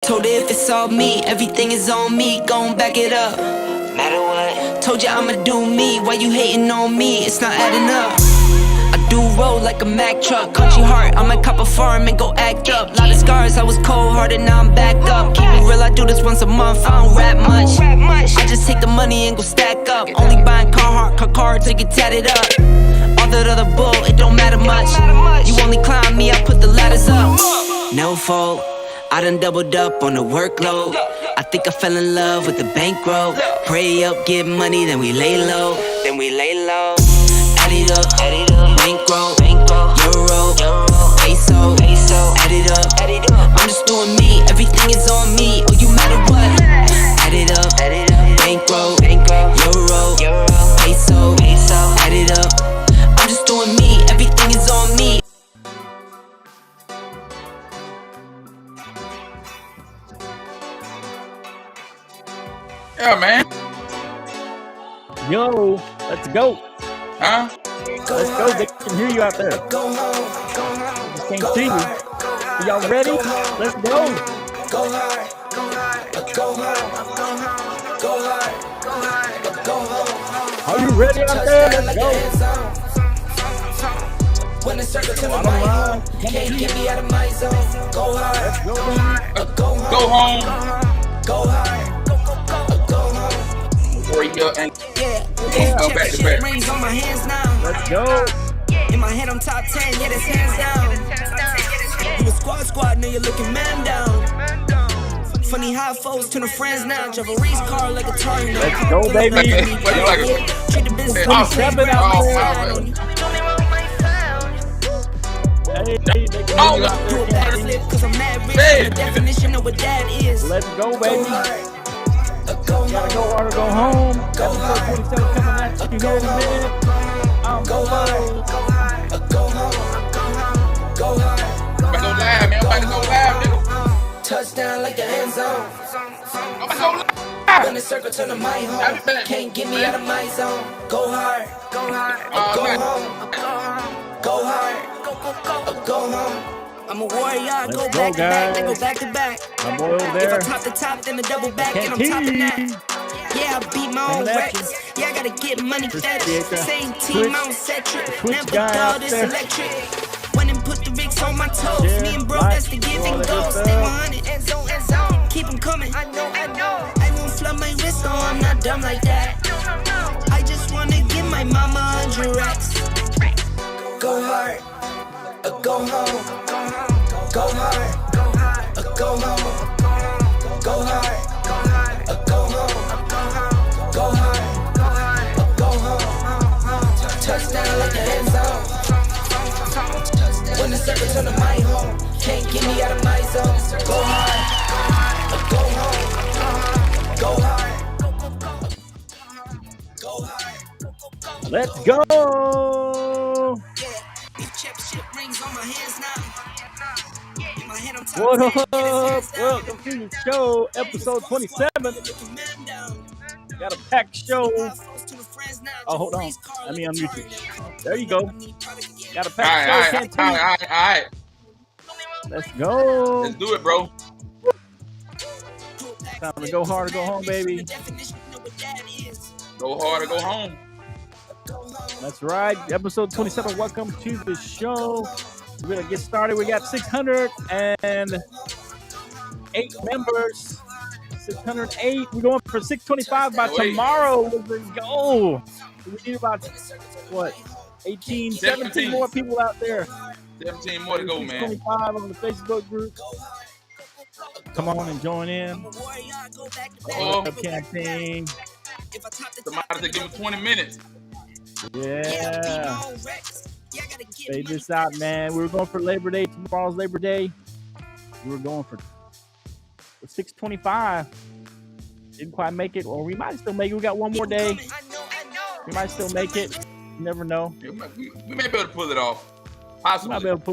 Told her if it's all me, everything is on me, gon' back it up. Matter what? Told ya I'ma do me, why you hating on me? It's not adding up. I do roll like a Mack truck, country heart, I might cop a farm and go act up. Lot of scars, I was cold-hearted, now I'm back up. Keep it real, I do this once a month, I don't rap much. I just take the money and go stack up. Only buying car to get tatted up. All that other bull, it don't matter much. You only climb me, I put the ladders up. No fault, I done doubled up on the workload. I think I fell in love with the bankroll. Pray up, get money, then we lay low. Add it up, bankroll, euro, peso. Add it up, I'm just doing me, everything is on me. Oh, you matter what? Add it up, bankroll, euro, peso. Add it up, I'm just doing me, everything is on me. Yeah, man. Yo, let's go. Huh? Let's go. They can hear you out there. Just can't see you. Y'all ready? Let's go. Are you ready out there? Let's go. When the circle to my home, can't get me out of my zone. Go hard, Go, baby. Go home. go hard. Before you go and go back to back. Rings on my hands now. Let's go. In my head, I'm top 10, yeah, that's hands down. You a squad, now you're looking man down. Funny how foes turn to friends now. Drive a race car like a Atari. Let's go, baby. What you like? Treat the business 27 out there. Hey, they can hear you out Do a there. backflip, cause I'm mad rich. Hey. The definition of what that is. Let's go, baby. Gotta go hard or go home. Episode 27 coming at you here in a minute. Go hard, go home, go hard. I'm about to go live, man. I'm about to go live, nigga. Touchdown like the end zone. I'm about to go live. When the circle turn to my I'll home, be back. can't get me out of my zone. Go hard, go man. home, go hard, go home. I'm a warrior, I Let's go go, back to back, then guys. go back to back. My boy over If I there. top the top, then the double back, Can't and I'm topping tease. that. Yeah, I beat my own Coming at records. Yeah, I gotta get money fast. Appreciate that. Same team, Twitch- I don't set trick. Twitch Never guy out thought it's there. electric. When and put the Vicks on my toes. Yeah, Me and bro, like, that's the give all and that go. good Stay stuff. 100, end zone. Keep them coming. I know. I won't flood my wrist, no, I'm not dumb like that. I just wanna give my mama 100 racks. Go hard, go home. Go hard, go home. Go hard, go home. Go hard, go home. Touchdown like the end zone. When the circle turn to my home, can't get me out of my zone. Go hard, go home. Go hard, go hard. Let's go. Championship rings on my hands now. In my head, I'm top What 10, up? Welcome to the show, episode 27. Got a packed show. Oh, hold on. Let me unmute you. There you go. Got a All packed show. right, Can't all right. Let's go. Let's do it, bro. Time to go hard or go home, baby. Go hard or go home. That's right. Episode 27. Welcome to the show. We're going to get started. We got 608 members. 608. We're going for 625 by tomorrow. Let's go. We need about, what, 18, 17 more people out there. 17 more to go, man. 625 on the Facebook group. Come on and join in. Oh, Campaign. somebody said give me 20 minutes. Yeah. Say this out, man. We were going for Labor Day. Tomorrow's Labor Day. We were going for 625. Didn't quite make it, or we might still make it. We got one more day. We might still make it. You never know. We may be able to pull it off. We Possibly. might be able to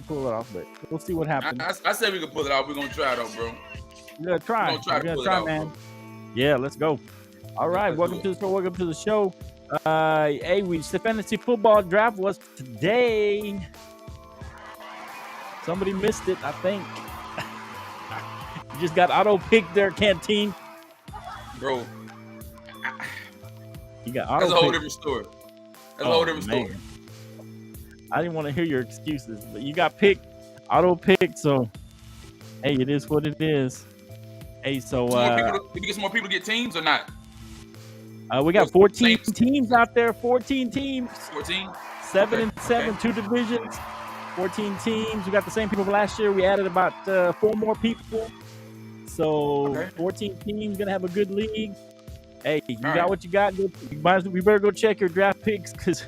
pull it off. But we'll see what happens. I said we could pull it off. We're going to try it out, bro. We're going to try. We're gonna We're pull going to it try, off, man. bro. Yeah, let's go. All right, Let's welcome do to the show. Welcome to the show. The fantasy football draft was today. Somebody missed it, I think. You just got auto picked there, Canteen. Bro, You got auto that's a whole picked. different story. That's a whole different story. I didn't want to hear your excuses, but you got picked, auto picked. So, hey, it is what it is. Hey, so Did we get some more people to get teams or not? we got 14 teams out there. 14 teams. 14? 7 and 7, 2 divisions. 14 teams. We got the same people from last year. We added about 4 more people. So 14 teams, gonna have a good league. Hey, you got what you got. We better go check your draft picks because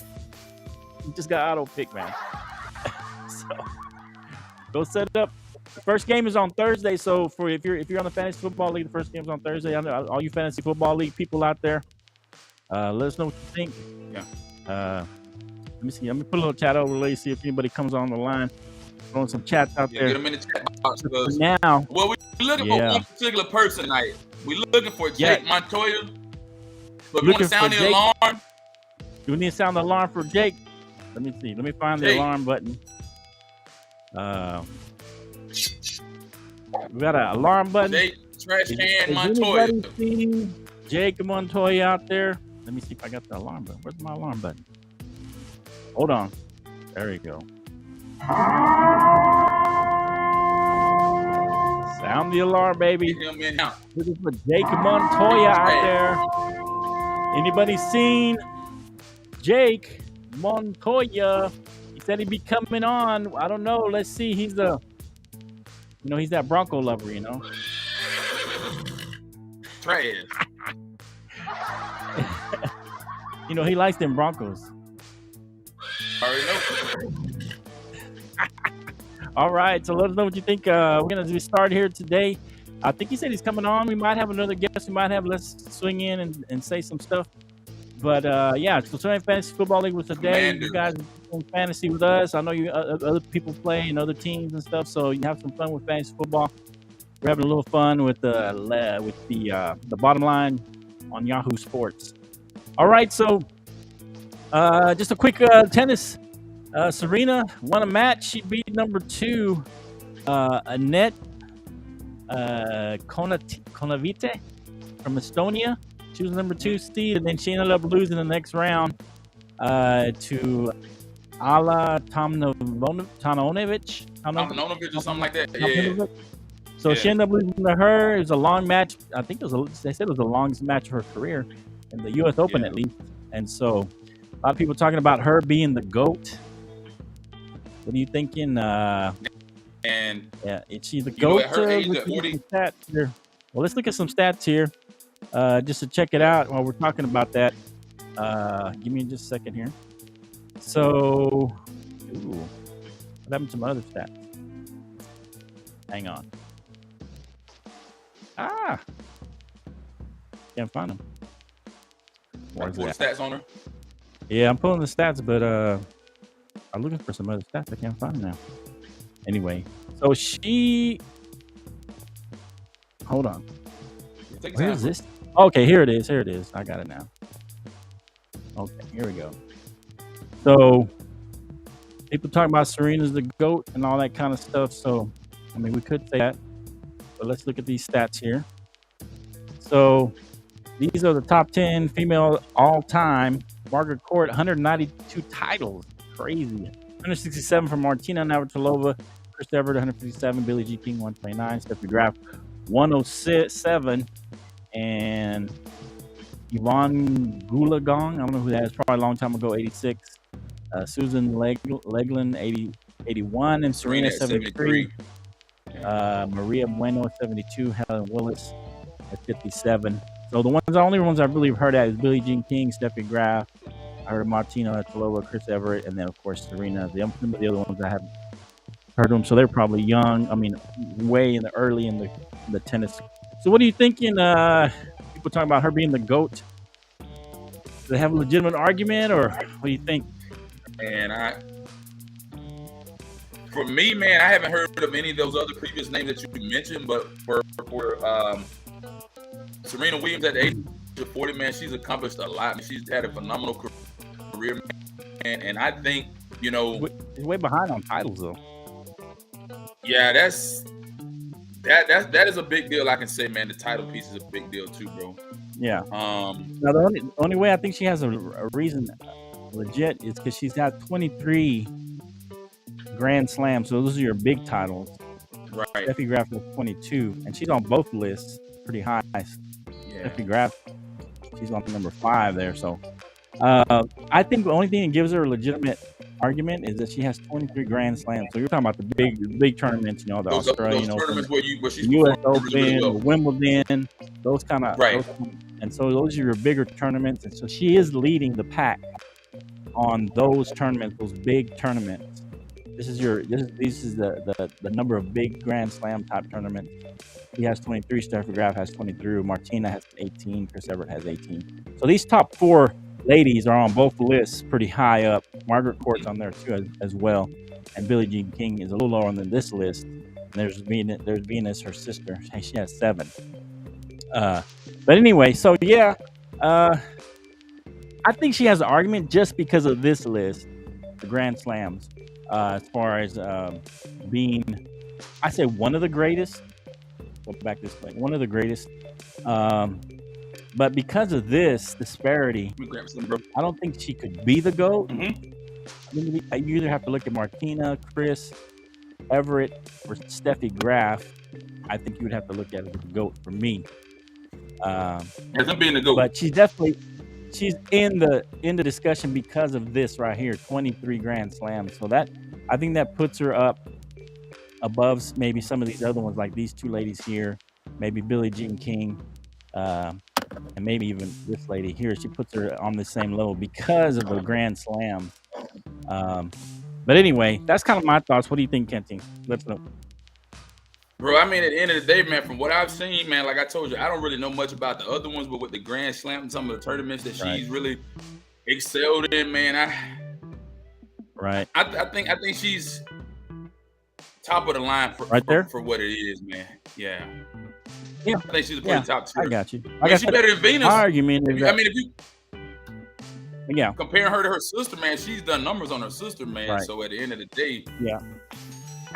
you just got auto pick, man. So go set up. The first game is on Thursday. So if you're on the fantasy football league, the first game is on Thursday. I know all you fantasy football league people out there, let us know what you think. Yeah. Let me see. Let me put a little chat overlay, see if anybody comes on the line. Throwing some chats out there. Get them in the chat box. Now, well, we're looking for one particular person tonight. We're looking for Jake Montoya. But we want to sound the alarm. Do we need to sound the alarm for Jake? Let me see. Let me find the alarm button. We got an alarm button. Jake Trash Can Montoya. Anybody seen Jake Montoya out there? Let me see if I got the alarm button. Where's my alarm button? Hold on. There you go. Sound the alarm, baby. This is for Jake Montoya out there. Anybody seen Jake Montoya? He said he'd be coming on. I don't know. Let's see. He's he's that Bronco lover, you know. Trash. He likes them Broncos. Already know. All right, so let us know what you think. We're gonna start here today. I think he said he's coming on. We might have another guest. We might have. Let's swing in and say some stuff. But yeah, so Sunday Fantasy Football League was today. You guys in fantasy with us. I know you other people play in other teams and stuff. So you have some fun with fantasy football. We're having a little fun with the bottom line on Yahoo Sports. All right, so just a quick tennis. Serena won a match. She beat number 2, Annette Konavite from Estonia. She was number 2 seed, and then she ended up losing the next round to Ala Tomljanovic or something like that. Yeah. So she ended up losing to her. It was a long match. I think they said it was the longest match of her career in the U.S. Open at least. And so a lot of people talking about her being the GOAT. What are you thinking? And is she the GOAT? Her age at 40. Stats here. Well, let's look at some stats here, just to check it out while we're talking about that. Give me just a second here. So, what happened to my other stats? Hang on. Can't find them. Where's the stats on her? Yeah, I'm pulling the stats, but I'm looking for some other stats. I can't find them now. Anyway, so she. Hold on. Where is this? Okay, here it is. Here it is. I got it now. Okay, here we go. So, people talking about Serena's the GOAT and all that kind of stuff. So, I mean, we could say that. But let's look at these stats here. So, these are the top 10 female all-time. Margaret Court, 192 titles. Crazy. 167 from Martina Navratilova. Chris Evert, 157. Billie Jean King, 129. Steffi Graf, 107. And Yvonne Goolagong, I don't know who that is, probably a long time ago, 86. Susan Leglin, 81. And Serena, 73. Maria Bueno, 72. Helen Willis at 57. So the only ones I've really heard at is Billie Jean King, Steffi Graf. I heard of Martina Navratilova, Chris Evert, and then of course Serena. The other ones I haven't heard of them, so they're probably young. I mean, way in the tennis. So what are you thinking? People talking about her being the GOAT. Do they have a legitimate argument, or what do you think? And for me, man, I haven't heard of any of those other previous names that you mentioned, but for Serena Williams at the age of 40, man, she's accomplished a lot. She's had a phenomenal career, man, and I think, She's way behind on titles, though. Yeah, that's that is a big deal. I can say, man, the title piece is a big deal too, bro. Yeah. Now the only way I think she has a reason legit is because she's got 23 Grand Slams. So those are your big titles. Right. Steffi Graf was 22, and she's on both lists pretty high. Yeah. Steffi Graf, she's on number 5 there. So I think the only thing that gives her a legitimate argument is that she has 23 Grand Slams. So you're talking about the big tournaments, you know, the Australian Open, where she's U.S. Open, Wimbledon, those kind of right. And so those are your bigger tournaments, and so she is leading the pack on those tournaments, those big tournaments. This is the number of big Grand Slam type tournaments. He has 23. Steffi Graf has 23. Martina has 18. Chris Evert has 18. So these top 4 ladies are on both lists, pretty high up. Margaret Court's on there too as well, and Billie Jean King is a little lower than this list. And there's Venus, her sister. She has 7. But anyway, so yeah, I think she has an argument just because of this list, the Grand Slams, as far as being, I say, one of the greatest. Go back this way, one of the greatest. But because of this disparity, I don't think she could be the GOAT. I mean, you either have to look at Martina, Chris Evert, or Steffi Graf. I think you would have to look at it as the GOAT for me. As I'm being the GOAT. But she's in the discussion because of this right here, 23 Grand Slams. So that, I think that puts her up above maybe some of these other ones, like these 2 ladies here, maybe Billie Jean King, and maybe even this lady here. She puts her on the same level because of the Grand Slam. But anyway, that's kind of my thoughts. What do you think, Kenty? Let's know. Bro, I mean, at the end of the day, man, from what I've seen, man, like I told you, I don't really know much about the other ones, but with the Grand Slam and some of the tournaments that she's really excelled in, man, I think she's top of the line for what it is, man. Yeah. I think she's a pretty top tier. I got you. She's better than Venus. My argument is if you comparing her to her sister, man, she's done numbers on her sister, man. Right. So at the end of the day,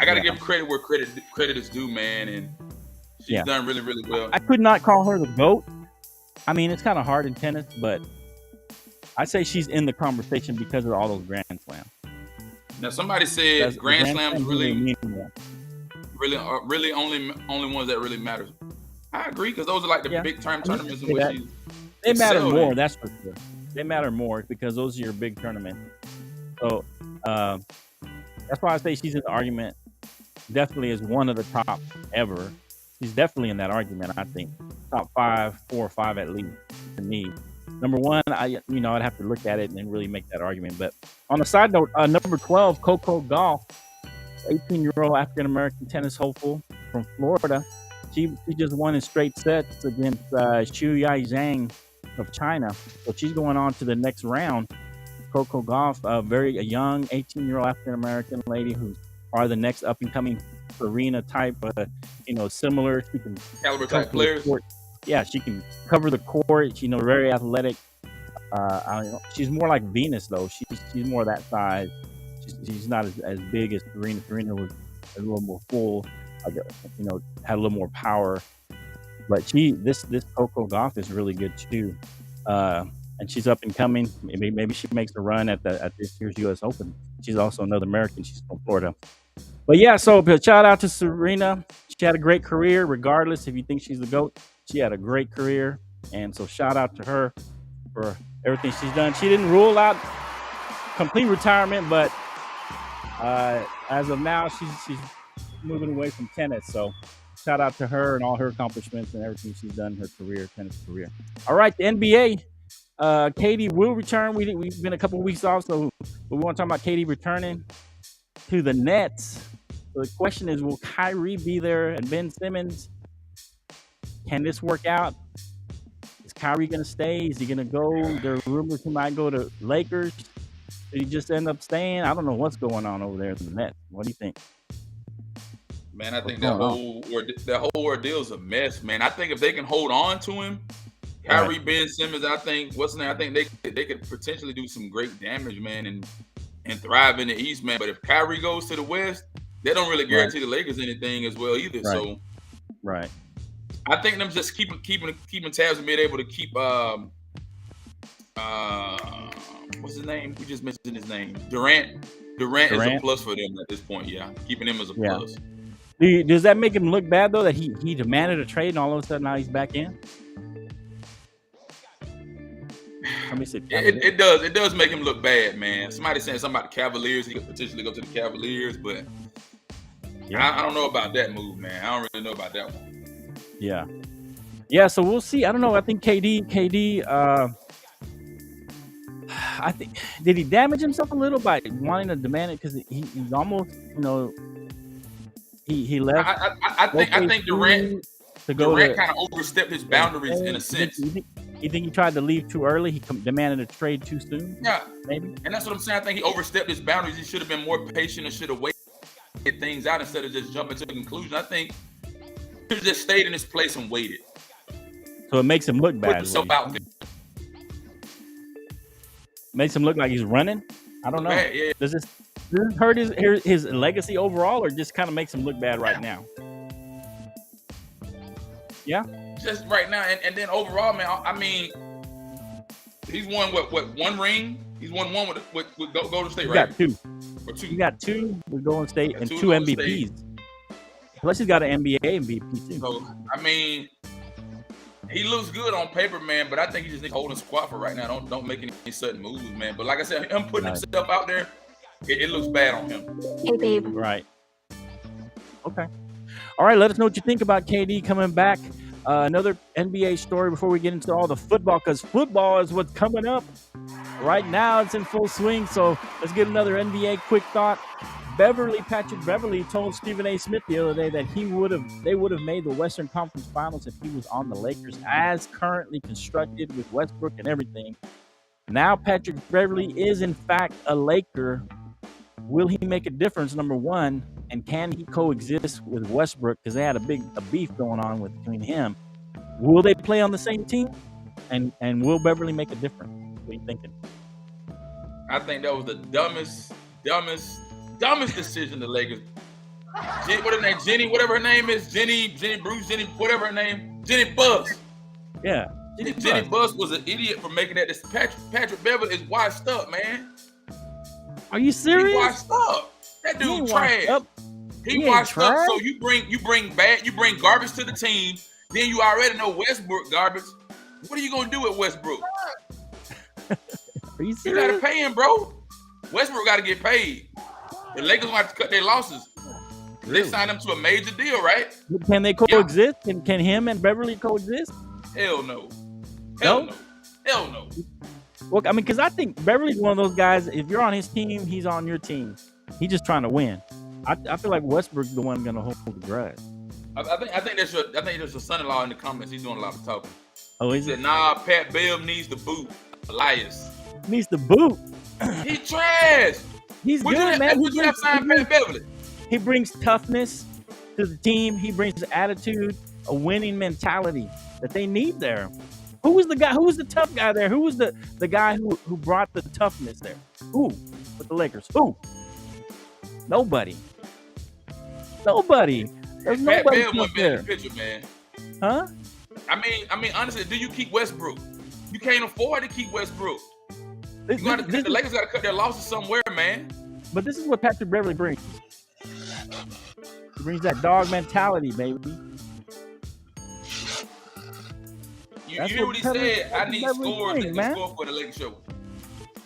I got to give credit where credit is due, man, and she's done really, really well. I could not call her the GOAT. I mean, it's kind of hard in tennis, but I say she's in the conversation because of all those Grand Slams. Now, somebody said Grand Slams really only ones that really matter. I agree, because those are like the big time tournaments in which they matter more. That's for sure. They matter more because those are your big tournaments. So that's why I say she's in the argument. Definitely is one of the top ever. She's definitely in that argument. I think top 5, 4 or 5 at least to me. Number 1, I'd have to look at it and then really make that argument. But on a side note, number 12, Coco Gauff, 18-year-old African American tennis hopeful from Florida. She just won in straight sets against Xu Yaizhang of China. So she's going on to the next round. Coco Gauff, a young 18-year-old African American lady who's the next up and coming Serena type, similar. She can caliber type players. Yeah, she can cover the court. She's very athletic. She's more like Venus though. She's more that size. She's not as big as Serena. Serena was a little more full. Had a little more power. But this Coco Gauff is really good too. And she's up and coming. Maybe she makes a run at this year's U.S. Open. She's also another American. She's from Florida. But yeah, so shout out to Serena. She had a great career, regardless if you think she's the GOAT. She had a great career, and so shout out to her for everything she's done. She didn't rule out complete retirement, but as of now, she's moving away from tennis. So shout out to her and all her accomplishments and everything she's done in her tennis career. All right, the NBA. Katie will return. We've been a couple of weeks off, so we want to talk about Katie returning to the Nets. So the question is, will Kyrie be there and Ben Simmons? Can this work out? Is Kyrie going to stay? Is he going to go? There are rumors he might go to Lakers. Did he just end up staying? I don't know what's going on over there in the Nets. What do you think? Man, I think that whole ordeal is a mess, man. I think if they can hold on to him, Kyrie, Ben Simmons, I think they could potentially do some great damage, man, and thrive in the East, man. But if Kyrie goes to the West, they don't really guarantee the Lakers anything as well either. Right. So Right. I think them just keeping tabs and being able to keep what's his name? We just mentioned his name. Durant is a plus for them at this point. Yeah, keeping him as a plus. Does that make him look bad though that he demanded a trade and all of a sudden now he's back in? Let me see. It does make him look bad, man. Somebody saying something about the Cavaliers. He could potentially go to the Cavaliers, but I don't know about that move, man. I don't really know about that one. Yeah. So we'll see. I don't know. I think KD. I think did he damage himself a little by wanting to demand it because he's almost he left. I think Durant kind of overstepped his boundaries in a sense. You think he tried to leave too early? He demanded a trade too soon? Yeah, maybe. And that's what I'm saying. I think he overstepped his boundaries. He should have been more patient and should have waited to get things out instead of just jumping to the conclusion. I think he should have just stayed in his place and waited. So it makes him look bad. Makes him look like he's running? I don't know. Yeah. Does this hurt his legacy overall or just kind of makes him look bad right now? Yeah? Just right now, and then overall, man. I mean, he's won what one ring? He's won one with Golden State, right? He got two. Or two. He got two with Golden State and two MVPs. Plus, he's got an NBA MVP too. So I mean, he looks good on paper, man. But I think he just needs to hold his squat for right now. Don't make any sudden moves, man. But like I said, him putting himself out there, it looks bad on him. Hey, babe. Right. Okay. All right. Let us know what you think about KD coming back. Another NBA story before we get into all the football, because football is what's coming up right now. It's in full swing. So let's get another NBA quick thought. Patrick Beverly told Stephen A. Smith the other day that they would have made the Western Conference Finals if he was on the Lakers as currently constructed with Westbrook and everything. Now Patrick Beverly is in fact a Laker. Will he make a difference, number one? And can he coexist with Westbrook? Because they had a beef going on between him. Will they play on the same team? And will Beverly make a difference? What are you thinking? I think that was the dumbest decision the Lakers. What her name? Jenny, whatever her name is. Jenny Bruce, Jenny, whatever her name. Jenny Buss. Yeah. Jenny Buss was an idiot for making that. Patrick Beverly is washed up, man. Are you serious? He washed up. That dude trash. He washed up. So you bring garbage to the team. Then you already know Westbrook garbage. What are you gonna do with Westbrook? Are you serious? You gotta pay him, bro. Westbrook gotta get paid. The Lakers gonna have to cut their losses. Really? They signed him to a major deal, right? Can they coexist? Yeah. Can him and Beverly coexist? Hell no. Hell no. Well, I mean, because I think Beverly's one of those guys. If you're on his team, he's on your team. He's just trying to win. I feel like Westbrook's the one gonna hold the grudge. I think there's your son-in-law in the comments. He's doing a lot of talking. Oh, he said, "Nah, Pat Bev needs the boot." Elias needs the boot. He trash. He's good, man. Would you have signed Pat Beverly? He brings toughness to the team. He brings attitude, a winning mentality that they need there. Who was the guy? Who was the tough guy there? Who was the guy who brought the toughness there? Who with the Lakers? Who? Nobody. There's nobody up there. Picture, man. Huh? I mean, honestly, do you keep Westbrook? You can't afford to keep Westbrook. The Lakers got to cut their losses somewhere, man. But this is what Patrick Beverly brings. He brings that dog mentality, baby. You hear what he said? I need scores that can score for the Lakers show.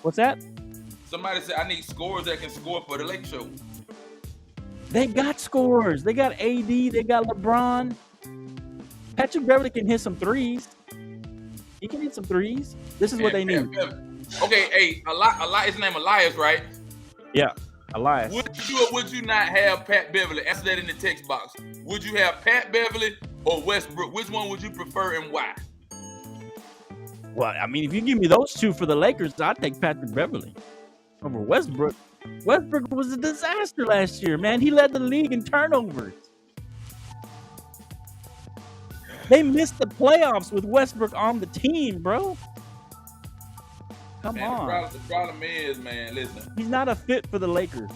What's that? Somebody said, I need scores that can score for the Lakers show. They got scores. They got AD. They got LeBron. Patrick Beverly can hit some threes. He can hit some threes. This is what they need. Okay, hey, his name Elias, right? Yeah, Elias. Would you or would you not have Pat Beverly? Answer that in the text box. Would you have Pat Beverly or Westbrook? Which one would you prefer and why? Well, I mean, if you give me those two for the Lakers, I'd take Patrick Beverly over Westbrook. Westbrook was a disaster last year, man. He led the league in turnovers. They missed the playoffs with Westbrook on the team, bro. Come on. The problem is, man, listen. He's not a fit for the Lakers.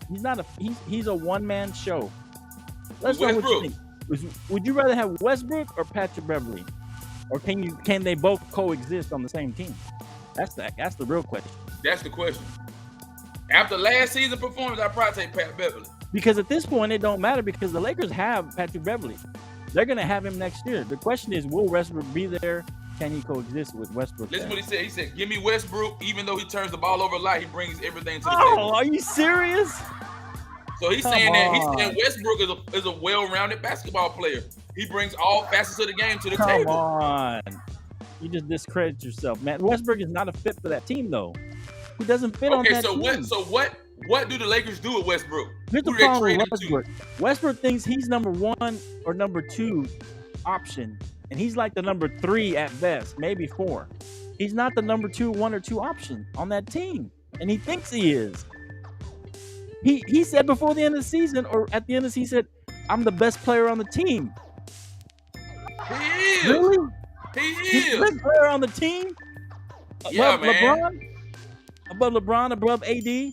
He's not he's a one-man show. Let's know what you think. Would you rather have Westbrook or Patrick Beverly, or can they both coexist on the same team? That's the real question. That's the question. After last season performance, I'd probably take Pat Beverly. Because at this point, it don't matter because the Lakers have Patrick Beverly. They're going to have him next year. The question is, will Westbrook be there? Can he coexist with Westbrook? Listen what he said. He said, give me Westbrook. Even though he turns the ball over a lot, he brings everything to the table. Oh, are you serious? So he's saying Westbrook is a well-rounded basketball player. He brings all facets of the game to the table. Come on. You just discredit yourself, man. Westbrook is not a fit for that team, though. He doesn't fit on that team. Okay, so what do the Lakers do with Westbrook? Here's the problem with Westbrook. Westbrook thinks he's number 1 or number 2 option, and he's like the number 3 at best, maybe 4. He's not the number 2, 1 or 2 option on that team, and he thinks he is. He said before the end of the season, or at the end of the season, I'm the best player on the team. He is. Really? He is. He's the best player on the team? Yeah, above man. LeBron? Above LeBron, above AD?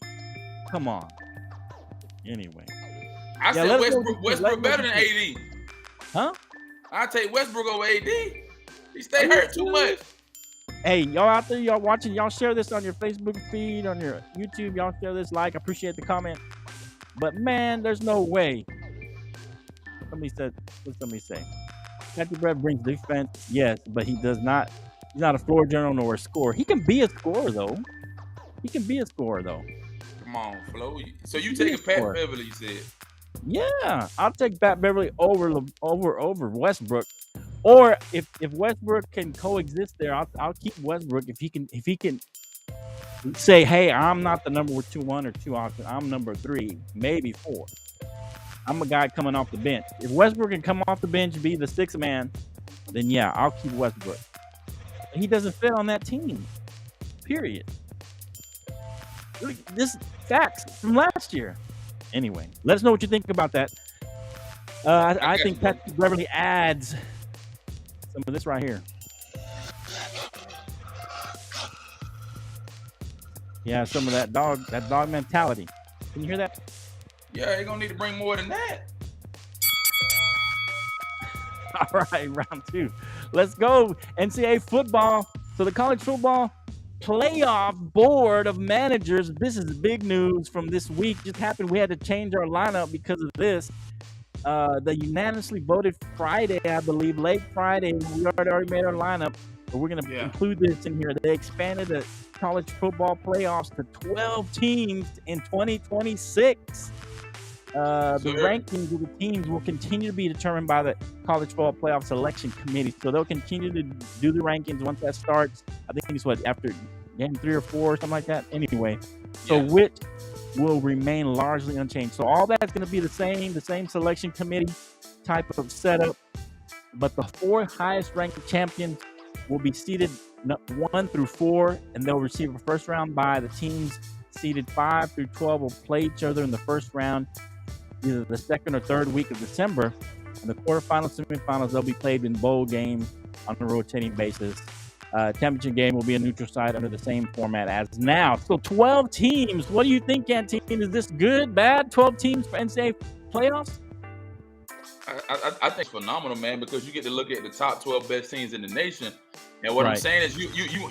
Come on. Anyway. I said Westbrook better than AD. Huh? I take Westbrook over AD. He stay hurt too much. Hey, y'all out there, y'all watching, y'all share this on your Facebook feed, on your YouTube. Y'all share this, like. I appreciate the comment. But, man, there's no way. What's somebody say? Patrick Beverly brings defense, yes, but he's not a floor general nor a scorer. He can be a scorer, though. Come on, Flo. So you taking Pat Beverly, you said? Yeah, I'll take Pat Beverly over Westbrook. Or if Westbrook can coexist there, I'll keep Westbrook if he can say, hey, I'm not the number 2, 1 or 2 option. I'm number 3, maybe 4. I'm a guy coming off the bench. If Westbrook can come off the bench and be the 6th man, then yeah, I'll keep Westbrook. He doesn't fit on that team. Period. This facts from last year. Anyway, let us know what you think about that. I think Patrick Beverly adds some of this right here. Yeah, some of that dog mentality. Can you hear that? Yeah, you're gonna need to bring more than that. All right, round 2. Let's go. NCAA football. So the college football playoff board of managers. This is big news from this week. Just happened. We had to change our lineup because of this. They unanimously voted Friday, I believe, late Friday. We already made our lineup, but we're going to include this in here. They expanded the college football playoffs to 12 teams in 2026. The rankings of the teams will continue to be determined by the College Football Playoff Selection Committee. So they'll continue to do the rankings once that starts. I think it's after game 3 or 4 or something like that. Anyway, so which will remain largely unchanged. So all that's going to be the same selection committee type of setup. But the 4 highest ranked champions will be seeded 1 through 4, and they'll receive a first round bye. The teams seeded 5 through 12 will play each other in the first round, either the second or third week of December. And the quarterfinals, semifinals, they'll be played in bowl games on a rotating basis. Championship game will be a neutral site under the same format as now. So 12 teams. What do you think, Canteen? Is this good, bad? 12 teams for NCAA playoffs? I think it's phenomenal, man, because you get to look at the top 12 best teams in the nation. And what I'm saying is you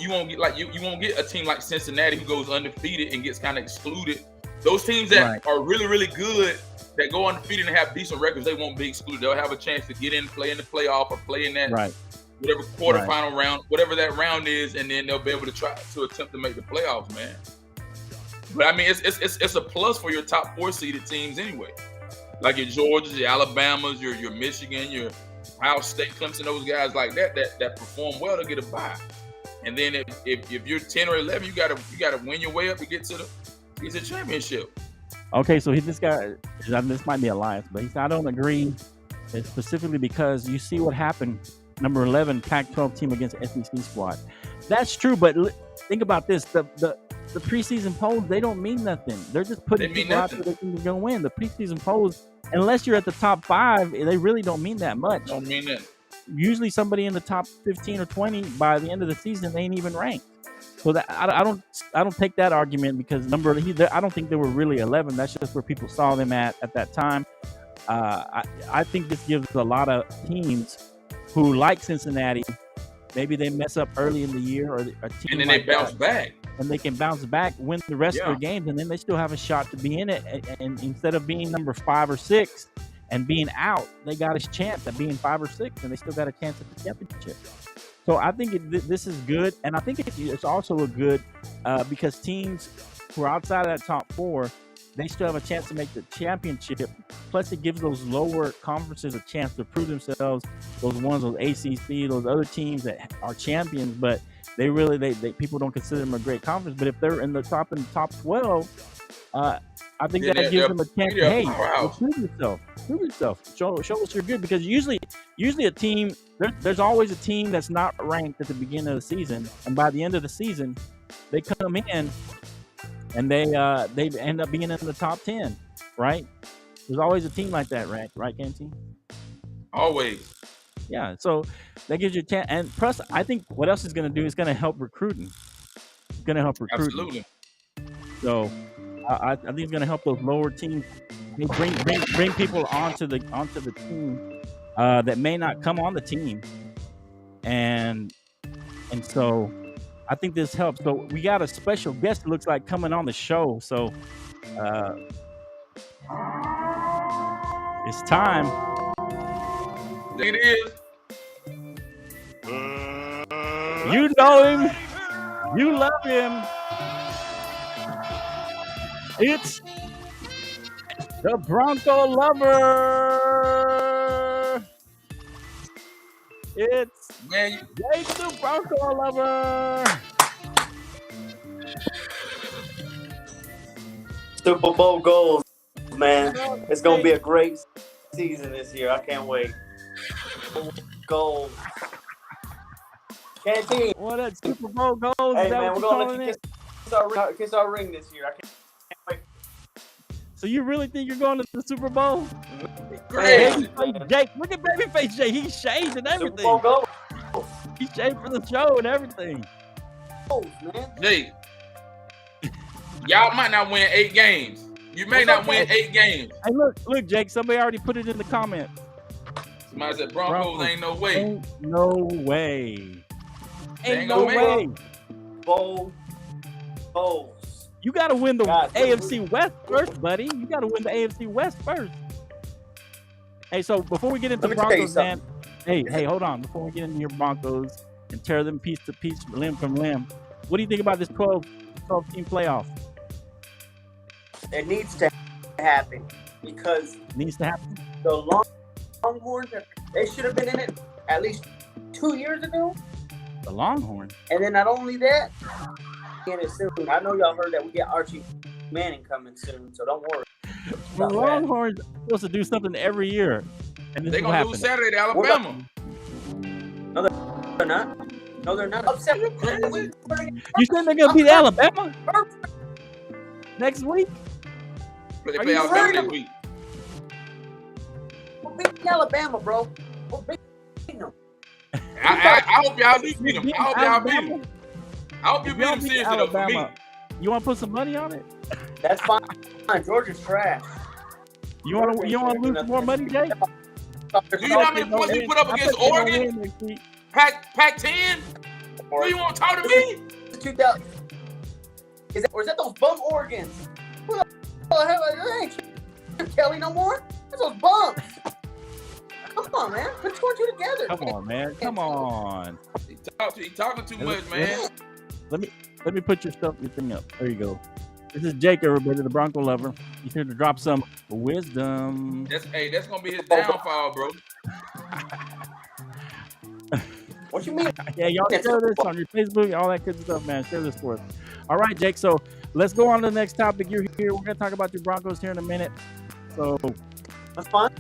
won't get you won't get a team like Cincinnati who goes undefeated and gets kind of excluded. Those teams that are really, really good, that go undefeated and have decent records, they won't be excluded. They'll have a chance to get in, play in the playoff, or play in that whatever quarterfinal round, whatever that round is, and then they'll be able to try to attempt to make the playoffs, man. But I mean, it's a plus for your top 4 seeded teams anyway, like your Georgias, your Alabamas, your Michigan, your Ohio State, Clemson, those guys like that perform well to get a bye. And then if you're 10 or 11, you gotta win your way up to get to the championship. Okay, so this guy, this might be Elias, but he said, I don't agree. It's specifically because you see what happened. Number 11 Pac-12 team against SEC squad. That's true, but think about this: the preseason polls, they don't mean nothing. They're just putting people out there that think they're gonna win. The preseason polls, unless you're at the top 5, they really don't mean that much. Don't mean that. Usually, somebody in the top 15 or 20 by the end of the season, they ain't even ranked. So that I don't take that argument because I don't think they were really 11. That's just where people saw them at that time. I think this gives a lot of teams who like Cincinnati. Maybe they mess up early in the year, or a team and then like they bounce back. and they can bounce back, win the rest of Yeah. their games, and then they still have a shot to be in it. And instead of being number 5 or 6 and being out, they got a chance at being 5 or 6, and they still got a chance at the championship. So I think this is good, and I think it's also a good because teams who are outside of that top 4, they still have a chance to make the championship. Plus, it gives those lower conferences a chance to prove themselves. Those ACC, those other teams that are champions, but they people don't consider them a great conference. But if they're in the top 12, I think that gives them a chance. Hey, prove yourself. Show us you're good, because usually a team there's always a team that's not ranked at the beginning of the season, and by the end of the season, they come in and they end up being in the top 10, right? There's always a team like that, right, Canteen? Always. Yeah, so that gives you a chance. And plus, I think what else is going to do is going to help recruiting. It's going to help recruiting. Absolutely. So I think it's going to help those lower teams. Bring people onto the team that may not come on the team, and so I think this helps. So we got a special guest, it looks like, coming on the show. So it's time. It is. You know him. You love him. It's the Bronco Lover. It's Jake the Bronco Lover. Super Bowl goals, man. It's going to be a great season this year. I can't wait. Goals. Canteen. What a Super Bowl goals. Hey, man, we're going to let you kiss our ring this year. I can't wait. So you really think you're going to the Super Bowl? Crazy. Jake, look at babyface Jake. He's shaved and everything. Super Bowl goals. He's shaved for the show and everything. Goals, man. Jake, y'all might not win 8 games. You may not win 8 games. Hey, look, Jake. Somebody already put it in the comments. Somebody said Broncos ain't no way. Ain't no way. Ain't no way. Bowls. You got to win the AFC West first, buddy. You got to win the AFC West first. Hey, so before we get into Broncos, man. Hey, hold on. Before we get into your Broncos and tear them piece to piece, limb from limb, what do you think about this 12-team playoff? It needs to happen because the Longhorns, they should have been in it at least 2 years ago. The Longhorns? And then not only that, get it soon. I know y'all heard that we get Archie Manning coming soon, so don't worry. The Longhorns are supposed to do something every year. And they're going to lose Saturday to Alabama. No, they're not. No, they're not. Upset. You said they're going to beat Alabama next week? But they play Alabama this week. We're beating Alabama, bro. We're beating them. I hope y'all do beat them. I hope y'all beat them. I hope you beat them seriously though for me. You want to put some money on it? That's fine. Georgia's trash. You want to lose more money, Jake? Do you know how many points we put up against Oregon? Pac-10? Do you want to talk to me? 2000. Is that those bum Oregons? Who the hell? That ain't Kelly no more. That's those bums. Come on, man. Put 2 and 2 together. Come on, man. Come on. He talking too much, man. Let me put your thing up. There you go. This is Jake, everybody, the Bronco Lover. He's here to drop some wisdom. That's gonna be his downfall, bro. What you mean? Yeah, y'all share this on your Facebook, all that good stuff, man. Share this for us. All right, Jake. So let's go on to the next topic. You're here. We're gonna talk about your Broncos here in a minute. So that's fine.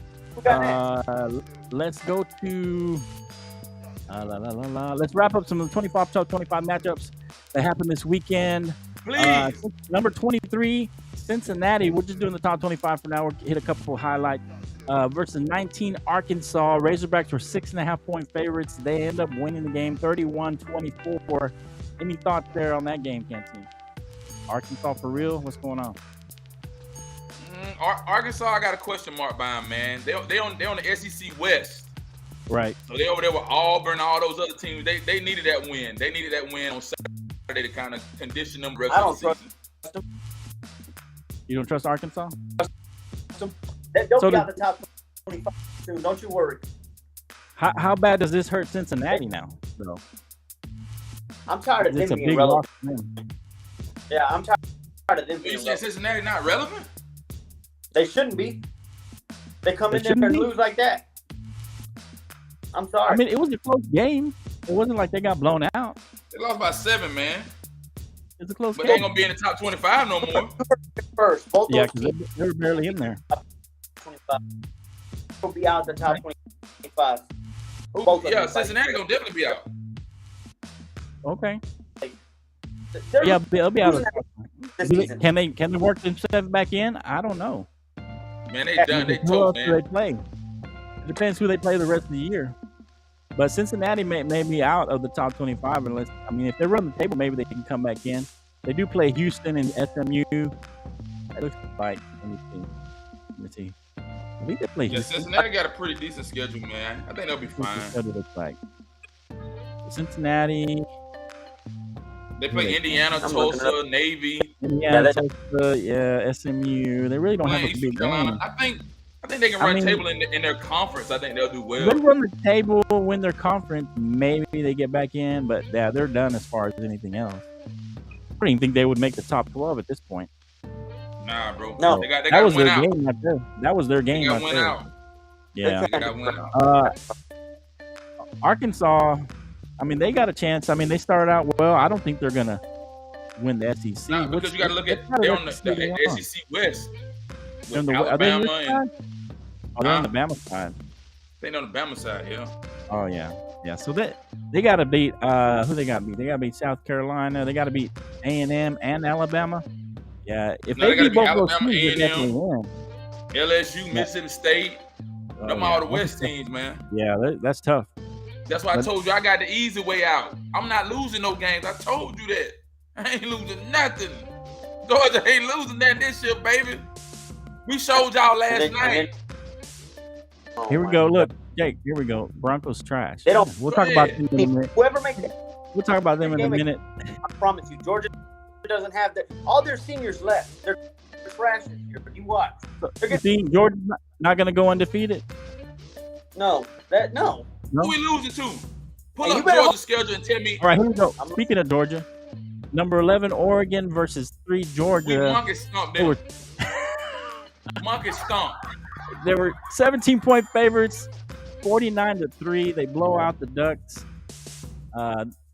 Let's go to let's wrap up some of the 25 top 25 matchups that happened this weekend. Please. Number 23, Cincinnati. We're just doing the top 25 for now. We'll hit a couple of highlights. Versus 19, Arkansas. Razorbacks were 6.5 point favorites. They end up winning the game 31-24. Any thoughts there on that game, Canteen? Arkansas for real? What's going on? Arkansas, I got a question mark by them, man. They on the SEC West. Right. So they over there with Auburn, all those other teams. They needed that win. They needed that win on Saturday to kind of condition them rest of the season. You don't trust Arkansas? They'll be out the top 25 soon. Don't you worry. How bad does this hurt Cincinnati now? So I'm tired of them it's a being big relevant. loss for them. Yeah, I'm tired of them You being said relevant. Cincinnati not relevant? They shouldn't be. They come They in there shouldn't and be? lose like that. I'm sorry. I mean, it was a close game. It wasn't like they got blown out. They lost by 7, man. It's a close But they game. ain't gonna be in the top 25 no more. First, both Yeah, those because teams they were barely in there. 25 will be out the top 25. Both of Yeah, them. Cincinnati gonna definitely be out. Okay. They're Yeah, they'll be out of this season. Can they work themselves back in? I don't know. Man, they done. They Who else tough, do they man. play? It depends who they play the rest of the year. But Cincinnati may be out of the top 25 unless, I mean, if they run the table, maybe they can come back in. They do play Houston and SMU. It looks like, let me see. I think they play Yeah, Houston. Cincinnati got a pretty decent schedule, man. I think they'll be What's the fine. schedule look like? Cincinnati, They play Indiana, I'm looking it Tulsa, Navy. Indiana, they- Tulsa, SMU. They really don't have a East big Carolina. game. I think they can I run mean- table in their conference. I think they'll do If well. they run the table, win their conference, maybe they get back in, but yeah, they're done as far as anything else. I don't even think they would make the top 12 at this point. Nah, bro. No. They got That to was win their out. game right there. That was their They game got right to win there. out. Yeah. They got to win out. Arkansas, I mean, they got a chance. I mean, they started out well. I don't think they're going to win the SEC. Nah, because you got to look at they're on the SEC West. They're on With the, are they on Alabama this and side? Oh, they're on the Bama side. they on the Bama side, yeah. Oh, yeah. Yeah, so they got to beat, who they got to beat? They got to beat South Carolina. They got to beat A&M and Alabama. Yeah, if No, they they beat gotta both beat those Alabama, teams, they definitely A&M. win. LSU, Mississippi State. Oh, Them yeah. all the West teams, man. Yeah, that's tough. That's why I But- told you I got the easy way out. I'm not losing no games. I told you that. I ain't losing nothing. Georgia ain't losing that this year, baby. We showed y'all last night. Oh, Here we my go. God. Look, Jake. Here we go. Broncos trash. They don't- We'll talk about them in a minute. Whoever makes it, We'll talk about them in a minute. I promise you, Georgia doesn't have all their seniors left. They're trash this year. But you watch. They're You gonna, see, Georgia's not going to go undefeated. no. No? Who we losing to? Pull Hey, you up better- Georgia's schedule and tell me All right, here we go. Speaking of Georgia, number 11 Oregon versus 3 we Georgia. monkey stomp They them. were, Monkey stomp. they were 17-point favorites, 49-3. They blow out the Ducks.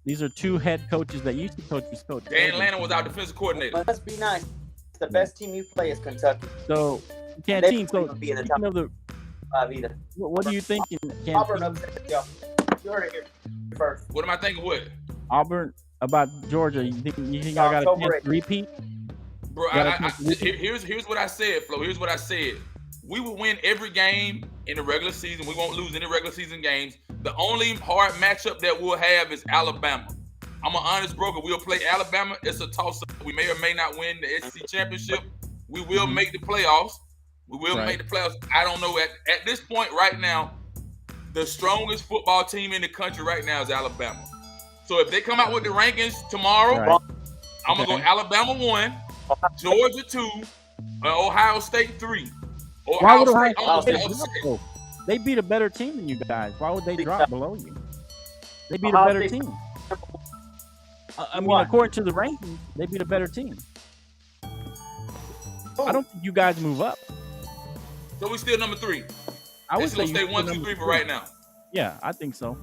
These are two head coaches that used to coach this coach. Dan Lannon was our defensive coordinator. Let's be nice. The best team you play is Kentucky. So, They Canteen, so won't be in the speaking of the, Either. what do you think? Auburn Canteen? upset y'all. You heard it here first. What am I thinking? What? Auburn about Georgia. You think I got a October chance to repeat? Bro, Gotta here's what I said, Flo. Here's what I said. We will win every game in the regular season. We won't lose any regular season games. The only hard matchup that we'll have is Alabama. I'm an honest broker. We'll play Alabama. It's a toss-up. We may or may not win the SEC championship. We will make the playoffs. We will make the playoffs. I don't know. At this point right now, the strongest football team in the country right now is Alabama. So if they come out with the rankings tomorrow, Right. I'm going to go Alabama 1, Georgia 2, Ohio State 3. Why would Ohio Ohio State State almost drop, upset. though? They beat a better team than you guys. Why would they drop below you? They beat a Ohio better State- team. I mean, Why? according to the rankings, they beat a better team. I don't think you guys move up. So we still number 3. I would Let's say stay you 1, still 2, 3 number for right now. Yeah, I think so.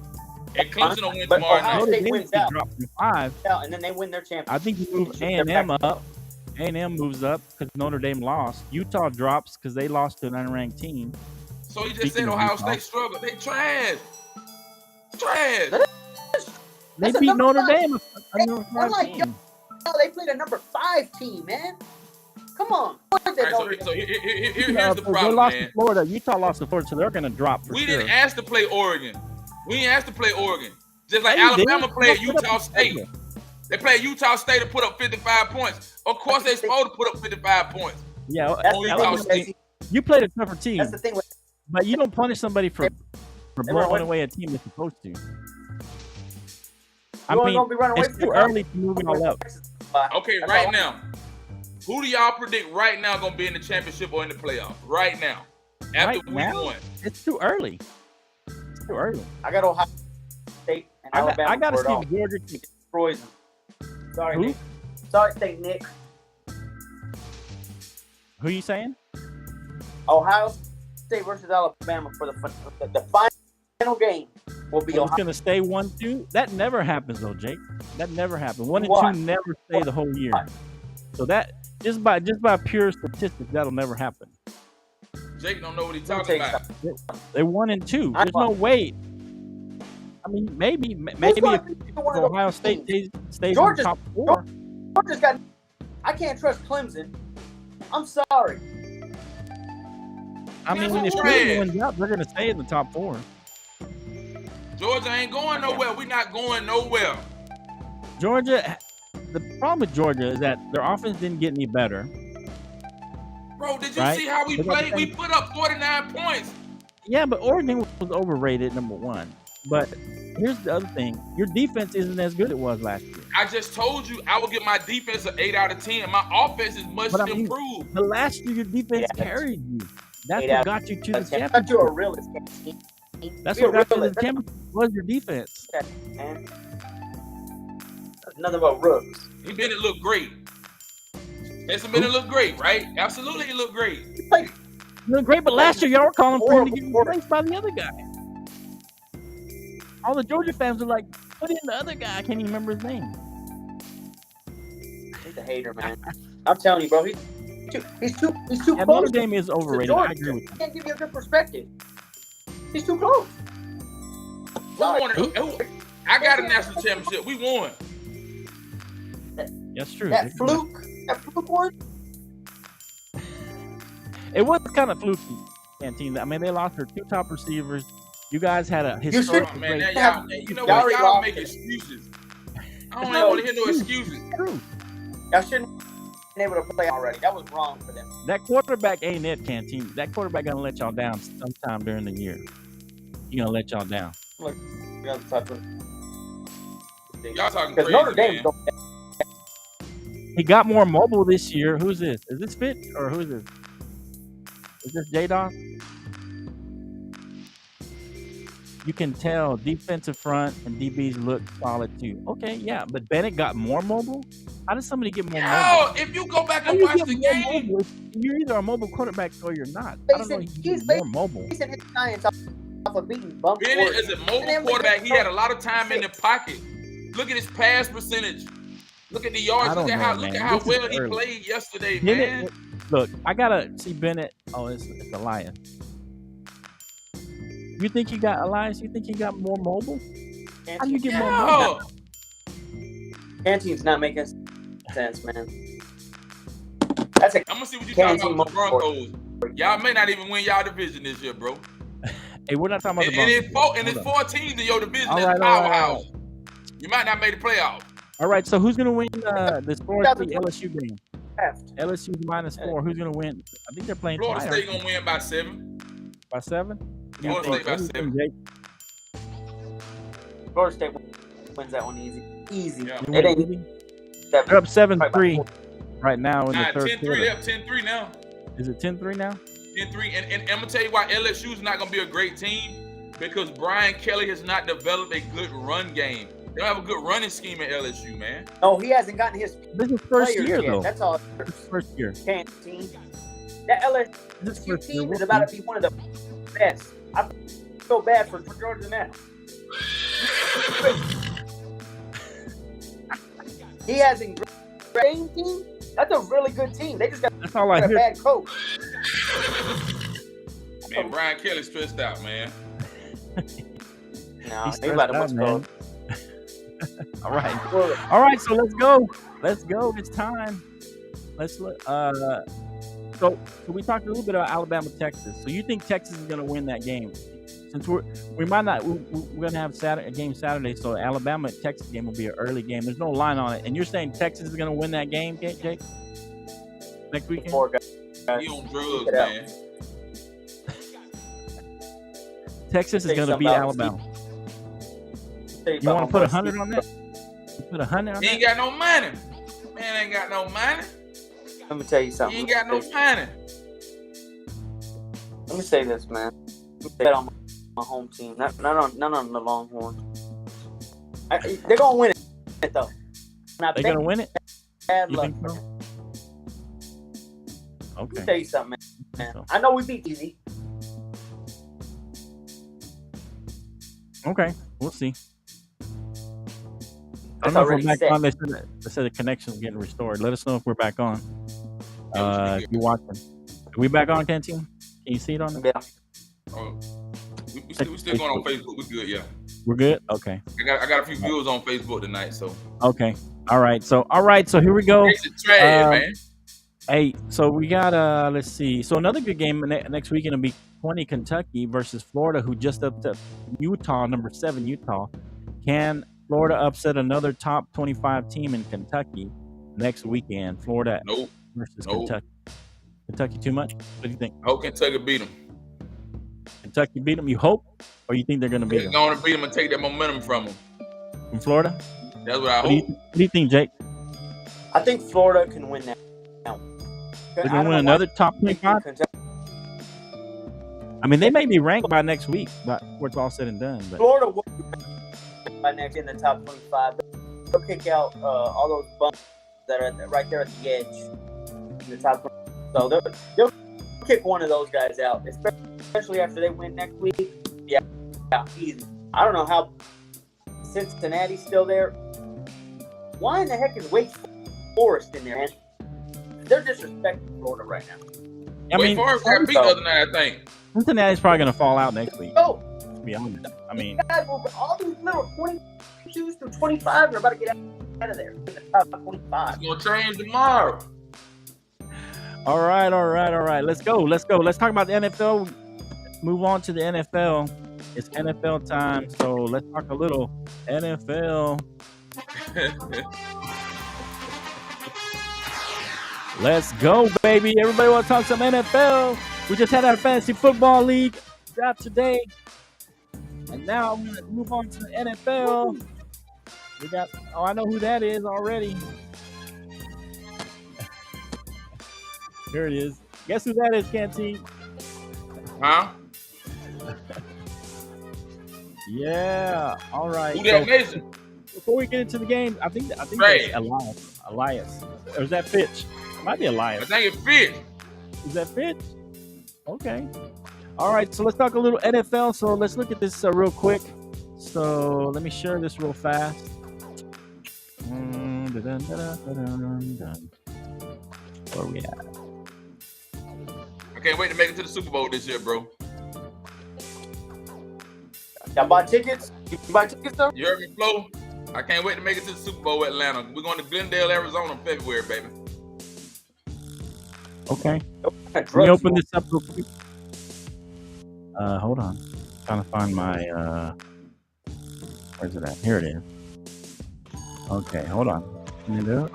And Clemson will win But tomorrow Ohio night. Notre State Dame wins could out. drop from 5. Yeah, and then they win their championship. I think you move They're A&M back. up. A&M moves up because Notre Dame lost. Utah drops because they lost to an unranked team. So he just Speaking said of Ohio Utah. State struggled. They trash. Trash. They That's a beat number Notre 5. Dame. A number 5 like, team. Oh, they played a number 5 team, man. Come on. All right, so here's the They problem, lost man. to Florida. Utah lost to Florida, so they're going to drop for We sure. didn't ask to play Oregon. We didn't ask to play Oregon. Just like Yeah, you did. Alabama played They put up Utah a State. schedule. They played Utah State to put up 55 points. Of course, they're supposed to put up 55 points. Yeah, That's Only the lost thing. team. you played a tougher team, That's the thing with but you don't punish somebody for were blowing winning. away a team that's supposed to. I You ain't mean, gonna be running away it's from too the early to move it all up. Okay, That's right all. now, who do y'all predict right now gonna be in the championship or in the playoff? Right now, after Right week now? 1. It's too early. It's too early. I got Ohio State and Alabama. I got to for it see all. if Georgia can. Destroys them. Sorry, Who? Nick. Sorry, State Nick. Who you saying? Ohio State versus Alabama for the final game will be So it's Ohio. going to stay 1-2. That never happens though, Jake. That never happens. 1 and Why? 2 never stay the whole year. Why? So that just by pure statistics, that'll never happen. Jake don't know what he's Let me talking tell about. you They're 1 and 2. I There's no way. I mean, maybe Who's gonna if be one of those Ohio State teams? stays in Georgia's- the top 4. Georgia's got. I can't trust Clemson. I'm sorry. I mean, when That's the trash. Clemson wins out, they're going to stay in the top 4. Georgia ain't going nowhere. We not going nowhere. Georgia, the problem with Georgia is that their offense didn't get any better. Bro, did you Right. see how we They got the played? We put up 49 points. Yeah, but Oregon was overrated, number 1. But here's the other thing: your defense isn't as good as it was last year. I just told you I would give my defense an 8 out of 10. My offense is much But I mean, improved. But last year, your defense Yeah, carried you. That's 8 what out got you to the I thought championship. you were a realist. That's Be a what got you to realist. the championship was your defense. Man. That's nothing but rooks. He Bennett looked great. Jason Bennett looked great, right? Absolutely, he looked great. You look great, but last year y'all were calling for him to get Horrible. replaced by the other guy. All the Georgia fans were like, "Put in the other guy." I can't even remember his name. He's a hater, man. I'm telling you, bro. He's too Yeah, close. Notre Dame is to overrated. Georgia. I agree with you. He can't give you a good perspective. He's too close. Who won it? I got a national championship. We won. That's true. That fluke one. It was kind of fluky, Canteen. I mean, they lost their 2 top receivers. You guys had a Oh, historic man, great. now y'all, you know Y'all what? Y'all lost make it. excuses. I don't even want to hear no excuses. True. Y'all shouldn't have been able to play already. That was wrong for them. That quarterback ain't it, Canteen. That quarterback gonna let y'all down sometime during the year. He gonna let y'all down. You know, talk with- Y'all talking Because crazy, Notre Dame man. don't. He got more mobile this year. Who's this? Is this Fitch or who is this? Is this J-Dog? You can tell defensive front and DBs look solid too. Okay, yeah, but Bennett got more mobile. How does somebody get more mobile? Yo, if you go back How and you watch get the more game, mobile? You're either a mobile quarterback or you're not. I don't know. He's You get more mobile. He's in his science off of beating bump. Bennett is a mobile quarterback. He had a lot of time in the pocket. Look at his pass percentage. Look at the yards. I don't Look at know, how man. look at how This is well he early. played yesterday, man. Bennett, look, I gotta see Bennett. Oh, it's Elias. You think he got Elias? You think he got more mobile? How do you get more mobile? Yeah. Canteen's not making sense, man. That's a I'm gonna see what you talking Canteen about with the Broncos. Y'all may not even win y'all division this year, bro. Hey, we're not talking about And, the and Broncos. it's 4 teams in your division. All That's right, all right, powerhouse. You might not make the playoffs. All right, so who's gonna win this Florida State LSU game? left. LSU's -4. Who's gonna win? I think they're playing Florida tonight, State gonna win by 7. by 7. Florida State by 7. Jake? Florida State wins that one easy. Easy. Yeah. You It win ain't easy? seven. They're up 7-3 right now in Nah, the third 10-3. quarter. They're up 10-3 now. Is it 10-3 now? 10-3. And I'm gonna tell you why LSU's not gonna be a great team, because Brian Kelly has not developed a good run game. They don't have a good running scheme at LSU, man. No, he hasn't gotten his This is first players year yet. though. That's all. This is first year. Canteen. That This is LSU first year. team is about to be one of the best. I feel bad for Georgia now. He hasn't great team. That's a really good team. They just got That's all I a hear. bad coach. Man, Brian Kelly stressed out, man. No, He's they about to stressed what's out, called. All right. Well, All right, so let's go. Let's go. It's time. Let's look. So we talked a little bit about Alabama, Texas. So you think Texas is going to win that game? Since we might not, we're going to have a game Saturday. So Alabama Texas game will be an early game. There's no line on it, and you're saying Texas is going to win that game, Jake? Next weekend? He on drugs, man. Texas is going to beat Alabama. You want to put 100 on that? Put 100 on He ain't got no money. Man ain't got no money. Let me tell you something. He ain't got no money. Let me say this, man. Let me say that on my home team. Not on the Longhorns. They're going to win it, though. They're going to win it? Bad You luck. think so? Let me Okay. tell you something, man. I know we beat easy. Okay. We'll see. I That's don't know if already we're back set. on. They said the connection's getting restored. Let us know if we're back on. If you're watching. Are we back on, Canteen? Can you see it on there? Yeah. Oh, we still going on Facebook. We good, yeah. We're good? Okay. I got a few viewers on Facebook tonight, so. Okay. All right. So here we go. It's a trade, man. Hey, so we got let's see. So another good game next weekend will be 20 Kentucky versus Florida, who just upset Utah, number 7 Utah. Can Florida upset another top 25 team in Kentucky next weekend? Florida versus Kentucky. Kentucky too much? What do you think? I hope Kentucky beat them. Kentucky beat them, you hope? Or you think they're going to beat them? They're going to beat them and take that momentum from them. From Florida? That's what I hope. What do you think, Jake? I think Florida can win that. They're going to win another top 25? I mean, they may be ranked by next week, but before it's all said and done. But Florida will be ranked by next in the top 25. They'll kick out all those bumps that are right there at the edge in the top 25. So they'll kick one of those guys out, especially after they win next week. Yeah, easy. I don't know how Cincinnati's still there. Why in the heck is Wake Forest in there, man? They're disrespecting Florida right now. Wake Forest got beat the other night, I think. Cincinnati's probably going to fall out next week. Oh, to be honest. I mean, all these little 22s through 25 are about to get out of there. In the top 25. It's going to change tomorrow. All right. Let's go. Let's talk about the NFL. Move on to the NFL. It's NFL time, so let's talk a little NFL. Let's go, baby. Everybody want to talk some NFL. We just had our fantasy football league draft today. And now I'm going to move on to the NFL. We got, I know who that is already. Here it is. Guess who that is, Canteen? Huh? Yeah. All right. Who that Mason? Before we get into the game, I think Ray. that's Elias. Or is that Fitch? It might be Elias. I think it's Fitch. Is that Fitch? Okay. All right. So let's talk a little NFL. So let's look at this real quick. So let me share this real fast. Where we at? I can't wait to make it to the Super Bowl this year, bro. Y'all buy tickets? You buy tickets, though? You heard me, Flo? I can't wait to make it to the Super Bowl with Atlanta. We're going to Glendale, Arizona in February, baby. Okay. Let me open this up real quick. Hold on. I'm trying to find my where's it at? Here it is. Okay, hold on. Can you do it?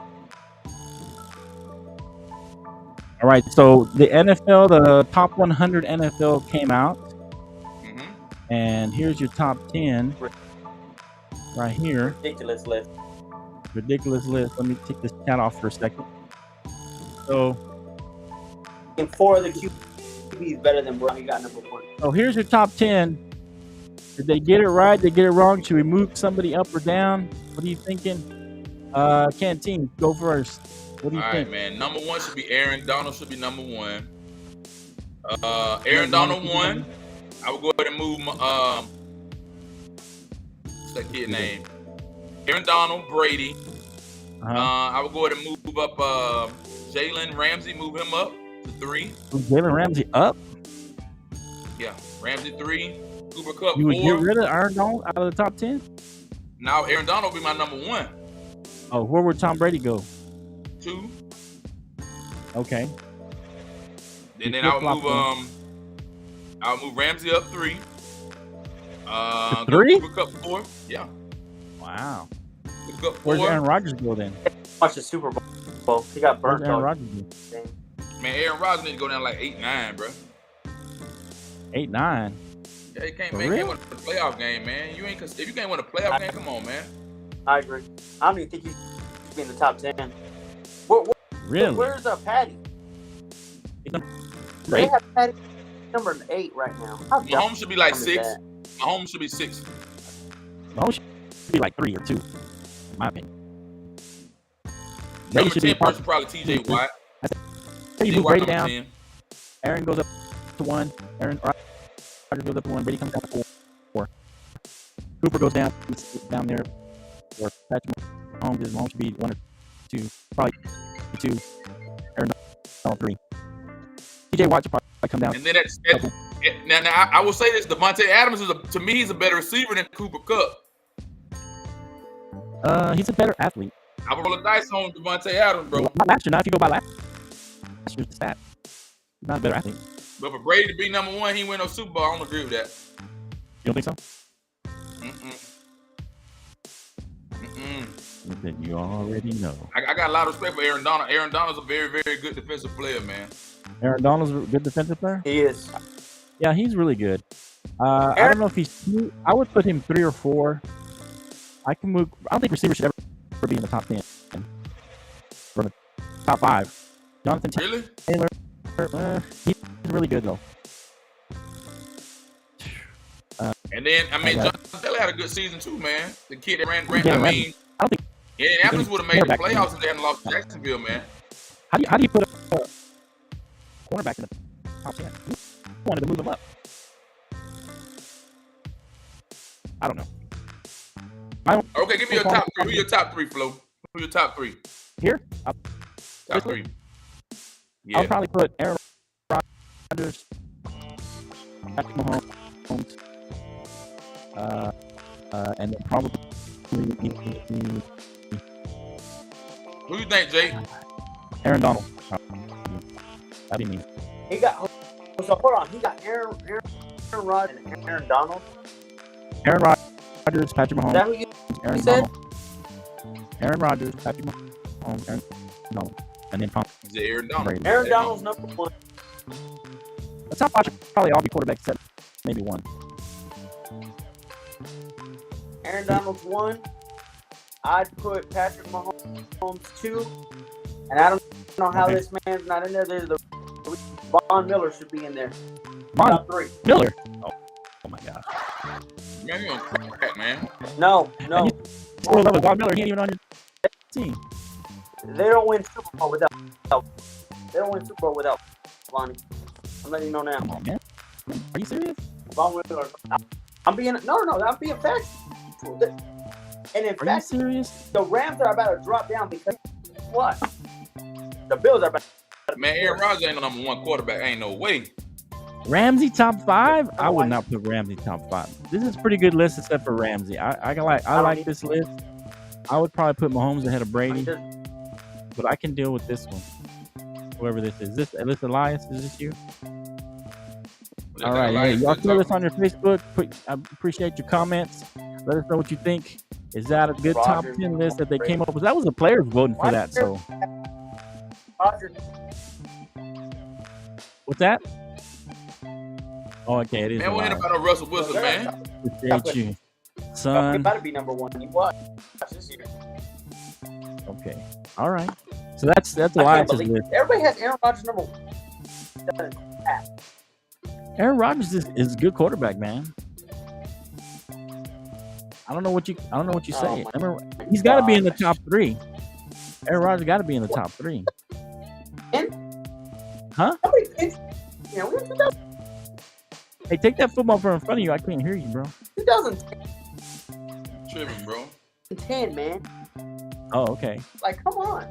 All right, so the NFL, the top 100 NFL came out. Mm-hmm. And here's your top 10 right here. Ridiculous list. Let me take this chat off for a second. So, and 4 of the QBs better than Brown. He got number 1. So here's your top 10. Did they get it right? Did they get it wrong? Should we move somebody up or down? What are you thinking? Canteen, go first. What do you think? All right, man. Number 1 should be Aaron Donald. Should be number 1. Aaron Donald 1. I would go ahead and move what's that kid name? Aaron Donald, Brady. I would go ahead and move up Jalen Ramsey. Move him up to 3. Jalen Ramsey up? Yeah, Ramsey 3. Cooper Kupp 4. You would get rid of Aaron Donald out of the top 10? Now Aaron Donald will be my number 1. Oh, where would Tom Brady go? 2. Okay. And then I would move Ramsey up 3. 3? Cooper Kupp 4. Yeah. Wow. Cooper Kupp 4. Where's Aaron Rodgers go then? Watch the Super Bowl. He got burnt. Where's Aaron Rodgers go? Man, Aaron Rodgers need to go down like 8-9, bro. 8-9. Yeah, he can't win a playoff game, man. If you can't win a playoff game, come on, man. I agree. I don't even think he's in the top 10. Really? Where's Patty? They have Patty number 8 right now. Mahomes should be like 6. Mahomes should be 6. Mahomes should be like 3 or 2, in my opinion. Number 10 person probably T.J. Watt. You move Brady down. Aaron goes up to 1. Aaron Rodgers goes up to 1. Brady comes down to 4. Cooper goes down there. Or Patrick Mahomes should be 1 or 2. Probably 2. Aaron Donald 3. T.J. Watt should probably come down. And then now I will say this: Devontae Adams to me, he's a better receiver than Cooper Kupp. He's a better athlete. I would roll the dice on Devontae Adams, bro. Not last year. Not if you go by last year's stat. He's not a better athlete. But for Brady to be number 1, he win no Super Bowl. I don't agree with that. You don't think so? You already know. I got a lot of respect for Aaron Donald. Aaron Donald's a very, very good defensive player, man. Aaron Donald's a good defensive player? He is. Yeah, he's really good. I don't know if he's 2. I would put him 3 or 4. I don't think receivers should ever be in the top 10. From the top 5. Jonathan Really? Taylor, he's really good though. And then Jonathan Taylor had a good season too, man. The kid that ran. I don't think Indianapolis would have made the playoffs if they hadn't lost to Jacksonville, man. How do you put a cornerback in the top 10? Who wanted to move him up? I don't know. Okay, give me your top 3. Who your top 3, Flo? Who your top 3? Here? Top 3. Yeah. I'll probably put Aaron Rodgers, Patrick Mahomes, and then probably. Who you think, Jake? Aaron Donald. That'd be me. He got. So hold on. He got Aaron Rodgers and Aaron Donald. Aaron Rodgers, Patrick Mahomes. Is that who you Aaron said? Donald. Aaron Rodgers, Patrick Mahomes, Aaron Donald, and then Aaron Donald. Aaron Donald's number 1. The top 5 should probably all be quarterbacks except maybe 1. Aaron Donald's 1. I'd put Patrick Mahomes 2. And I don't know how this man's not in there. There's Von Miller should be in there. Top 3. Miller. Oh my gosh. Man, you on crack, man. No. Von Miller, he ain't even on your team. They don't win Super Bowl without. They don't win Super Bowl without Vonnie. I'm letting you know now. Come on, man. Are you serious? Von Miller. I'm being factual. And in Are fact, you serious? the Rams are about to drop down because what? The Bills are about. Man, Aaron Rodgers ain't no number 1 quarterback. Ain't no way. Ramsey top 5? I would not put Ramsey top 5. This is a pretty good list except for Ramsey. I like this list. I would probably put Mahomes ahead of Brady, but I can deal with this one. Whoever this is. This Elias? Is this you? All right. Hey, y'all share this on your Facebook. I appreciate your comments. Let us know what you think. Is that a good top 10 list that they came up with? That was the players voting for that. So, what's that? Oh, okay, it is. Man, we ain't about no Russell Wilson, man. Appreciate you, son. He better be number 1. He was this year. Okay, all right. So that's Elias' list. Everybody has Aaron Rodgers number 1. Aaron Rodgers is a good quarterback, man. I don't know what you say. Remember, he's got to be in the top 3. Aaron Rodgers got to be in the top 3. Huh? Hey, take that football from in front of you. I can't hear you, bro. 2010, Tripping, bro. man. Oh, okay. Like, come on.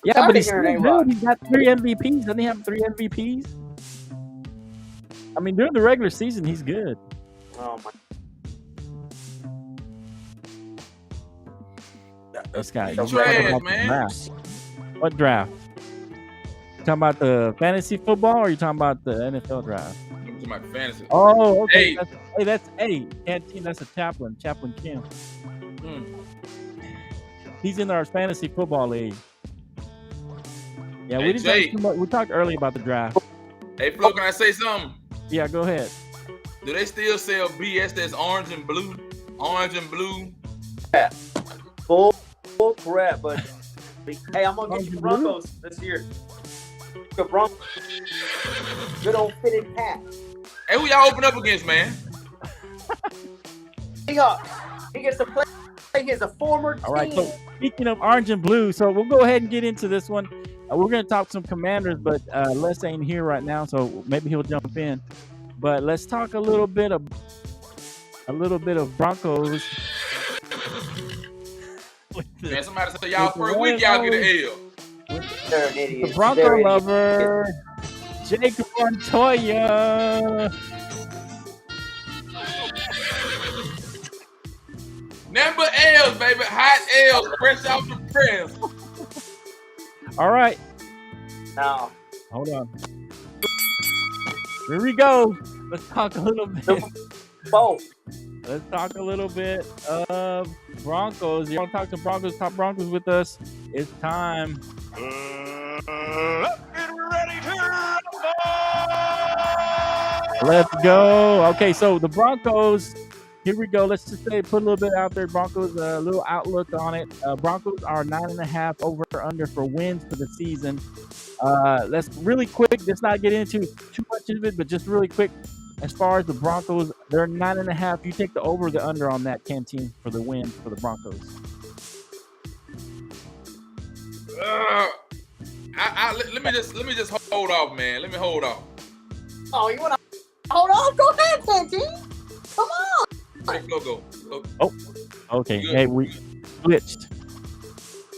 Yeah, but he's good. He's got 3 MVPs. Doesn't he have 3 MVPs? I mean, during the regular season, he's good. Oh my. This guy. Trash, man. Draft. What draft? You talking about the fantasy football or you talking about the NFL draft? I'm talking about fantasy. Oh, okay. Hey. That's a Chaplain Kim. He's in our fantasy football league. Yeah, Hey, we didn't Jay. talk too much. We talked early about the draft. Hey, Flo, can I say something? Yeah, go ahead. Do they still sell BS that's orange and blue? Orange and blue? Yeah. Full crap, but hey, I'm gonna get you Broncos this year. Good Broncos. Good old fitted hat. Hey, who y'all open up against, man? Seahawks. He gets to play against a former team. All right, so speaking of orange and blue, so we'll go ahead and get into this one. We're going to talk some Commanders, but Les ain't here right now, so maybe he'll jump in. But let's talk a little bit of Broncos. Man, somebody said y'all first week y'all get an L. They're an idiot. The Bronco They're lover, Jacob Montoya. Number L's, baby. Hot L's. Fresh off the press. All right. Now, Hold on. Here we go. Let's talk a little bit. both. Let's talk a little bit of Broncos. You want to talk to Broncos, top Broncos with us? It's time. Let's go. Okay, so the Broncos. Here we go. Let's just say put a little bit out there. Broncos, a little outlook on it. Broncos are 9.5 over under for wins for the season. Let's really quick. Let's not get into too much of it, but just really quick. As far as the Broncos, they're 9.5. You take the over, or the under on that, Canteen, for the win for the Broncos. Let me just hold off, man. Let me hold off. Oh, you want to hold on? Go ahead, Canteen. Come on. Hey, Flo, go. Oh, okay. Good. Hey, we switched.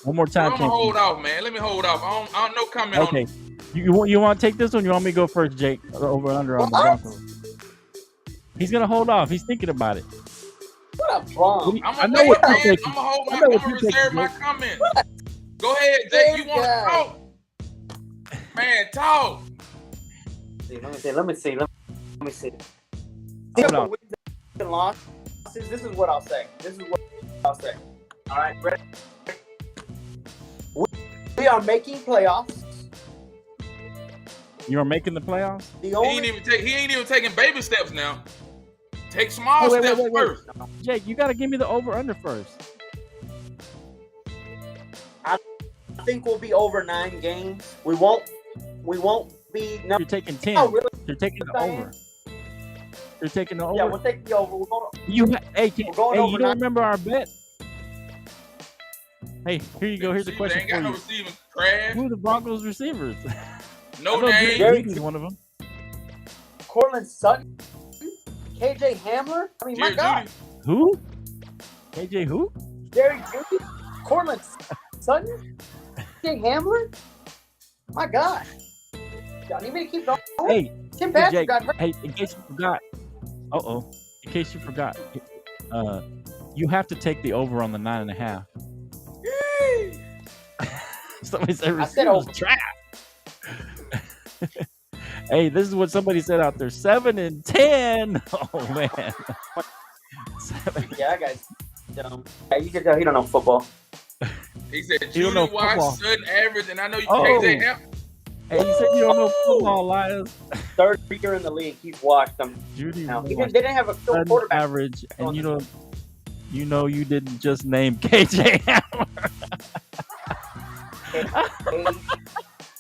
One more time, I'm gonna Canteen. hold off, man. Let me hold off. I don't no comment on Okay. it. You want to take this one? You want me to go first, Jake? Over and under on the What? Broncos. He's gonna hold off. He's thinking about it. What a bomb. I'm I gonna know wait, what you're man. thinking. I'm gonna hold I my. know I'm what gonna you're thinking, reserve my Jake. comment. Go ahead, Jake. You want to Yeah. talk? Man, talk. Let me see. Hold on. Wins and losses. This is what I'll say. All right, ready? We are making playoffs. You're making the playoffs? The He only ain't even taking baby steps now. Take small Wait. steps first. Jake, you got to give me the over under first. I think we'll be over 9 games. We won't be. No, You're taking 10. no, really. You're taking the over. You're taking the over. Yeah, we'll take the over. We're going, Hey, we're going over you 9. don't remember our bet? Hey, here you go. Here's the They question ain't got for no you. receiving trash. Who are the Broncos receivers? No I know name. Judy's one of them. Cortland Sutton, KJ Hamler. I mean, my Jerry God, Judy. Who? KJ who? Jerry Judy, Cortland Sutton, KJ Hamler. My God, y'all need me to keep going? Hey, Tim hey, Patrick Jake. got hurt. Hey, in case you forgot. In case you forgot. You have to take the over on the 9.5. Somebody said I said receivers over. trap. Hey, this is what somebody said out there. 7 and 10. Oh man. 7. Yeah, that guy's dumb. Yeah, you can tell he don't know football. He said You don't know Judy Wash, football. sudden average, and I know you Oh. KJ Hamler. Hey, you said you don't know football, Elias. Third year in the league, he's washed them. Judy Now, Wash, they didn't have a good sudden quarterback. average, and you know you didn't just name KJ Hamler.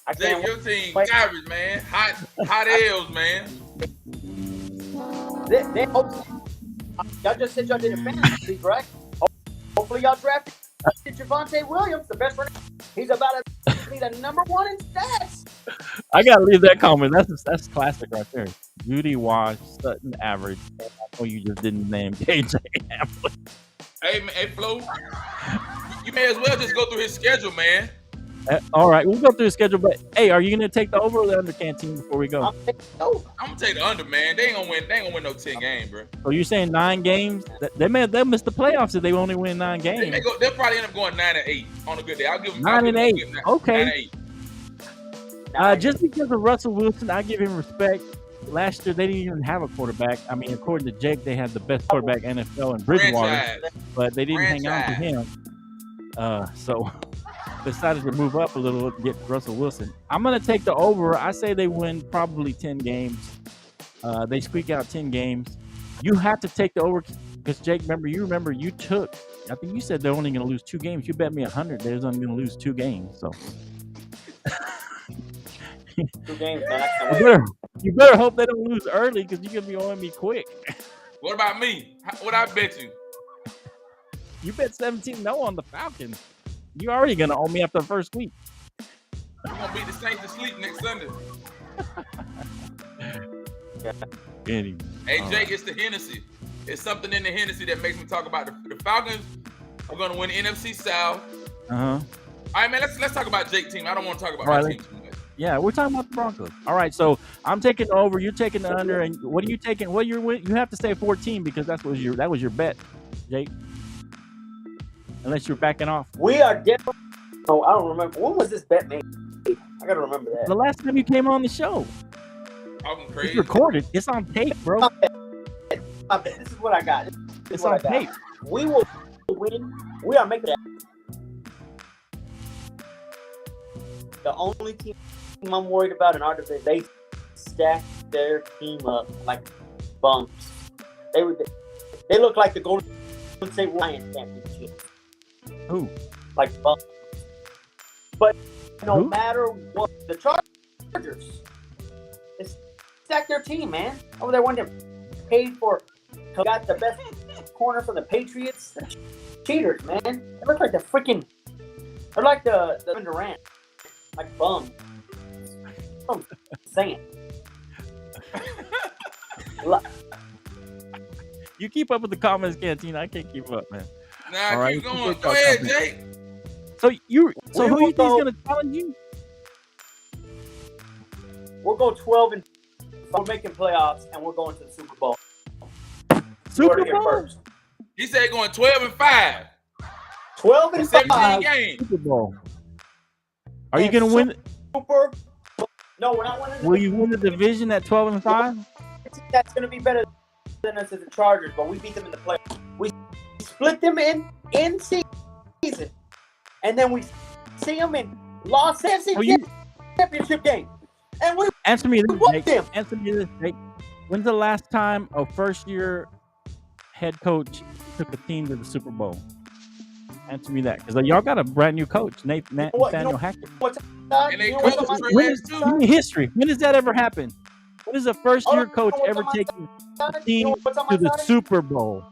I Jake, can't your team wait. garbage, man. Hot L's, man. They hope y'all just said y'all did a fantasy league, right? Hopefully y'all drafted Javonte Williams, the best running. He's about to be the number 1 in stats. I gotta leave that comment. That's classic right there. Judy Wash, Sutton average. And I know you just didn't name KJ Hamler. Hey, man, hey, Flo. You may as well just go through his schedule, man. All right, we'll go through the schedule. But hey, are you gonna take the over or the under, Canteen, before we go? I'm taking over. I'm gonna take the under, man. They ain't gonna win no 10 games, bro. So you're saying 9 games? They'll miss the playoffs if they only win 9 games. They'll probably end up going 9-8 on a good day. I'll give them 9 and 8. Okay. 9-8. Just because of Russell Wilson, I give him respect. Last year, they didn't even have a quarterback. I mean, according to Jake, they had the best quarterback in NFL in Bridgewater, Franchise. but they didn't hang on to Franchise. him. So decided to move up a little to get Russell Wilson. I'm going to take the over. I say they win probably 10 games. They squeak out 10 games. You have to take the over because, Jake, remember you took, I think you said they're only going to lose 2 games. You bet me 100 they're only going to lose 2 games. So 2 games, man. I can't wait. You better hope they don't lose early because you're going to be owing me quick. What about me? What I bet you? You bet 17-0 on the Falcons. You're already going to owe me after the first week. We're going to beat the Saints to sleep next Sunday. Anyway, Hey, Jake, it's the Hennessy. It's something in the Hennessy that makes me talk about the Falcons. Are going to win NFC South. Uh-huh. All right, man, let's talk about Jake's team. I don't want to talk about my team too much. Yeah, we're talking about the Broncos. All right, so I'm taking the over. You're taking the under. And what are you taking? What you have to say 14 because that was your bet, Jake. Unless you're backing off. We are definitely. Oh, I don't remember. When was this bet made? I gotta remember that. The last time you came on the show. I'm crazy. It's recorded. It's on tape, bro. This is what I got. It's on tape. We will win. We are making that. The only team I'm worried about in our division, they stacked their team up like bumps. They look like the Golden State Lions championship. Who? Like bumps. But no Who? matter what, the Chargers, they stacked their team, man. Over there, when they paid for, got the best corner for the Patriots. They're cheaters, man. They look like they're like the Durant. Like bum. I'm saying. You keep up with the comments, Canteen. I can't keep up, man. Nah, All keep right. going. Go ahead, Jake. So who you think is go- going to challenge you? We'll go 12 and we're making playoffs, and we're going to the Super Bowl. Super You heard it here Bowl? first. He said going 12-5. 12 and 17 5. games. Super Bowl. Are you going to win? Super. No, we're not winning. Will you win the division at 12 and 5? That's going to be better than us as the Chargers, but we beat them in the playoffs. We split them in season, and then we see them in Los Angeles championship game. And we Answer me whooped this, them. Jake. Answer me this, Jake. When's the last time a first-year head coach took a team to the Super Bowl? Answer me that, because y'all got a brand new coach, Nathaniel Hackett. And they coach was trash too. Give me history. When does that ever happen? When has a first-year coach ever taken a team to the Super Bowl?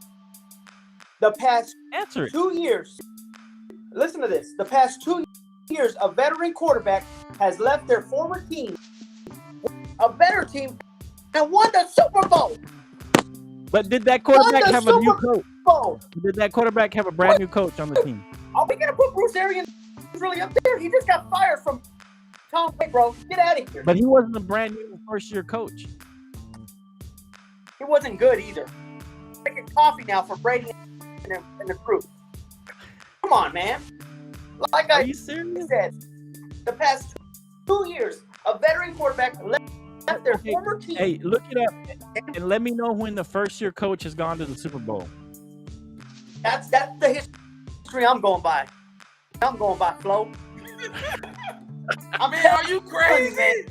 The past Answer it. 2 years. Listen to this. The past 2 years, a veteran quarterback has left their former team, a better team, and won the Super Bowl. But did that quarterback have a new coach? Bowl. Did that quarterback have a brand new coach on the team? Are we gonna put Bruce Arians really up there? He just got fired from Tom Brady, bro. Get out of here. But he wasn't a brand new first-year coach. He wasn't good either. Making coffee now for Brady and the crew. Come on, man. Like Are I you serious? said, the past 2 years, a veteran quarterback left their former team. Hey, look it up and let me know when the first-year coach has gone to the Super Bowl. That's the history I'm going by. I'm going by, Flo. Man, are you crazy?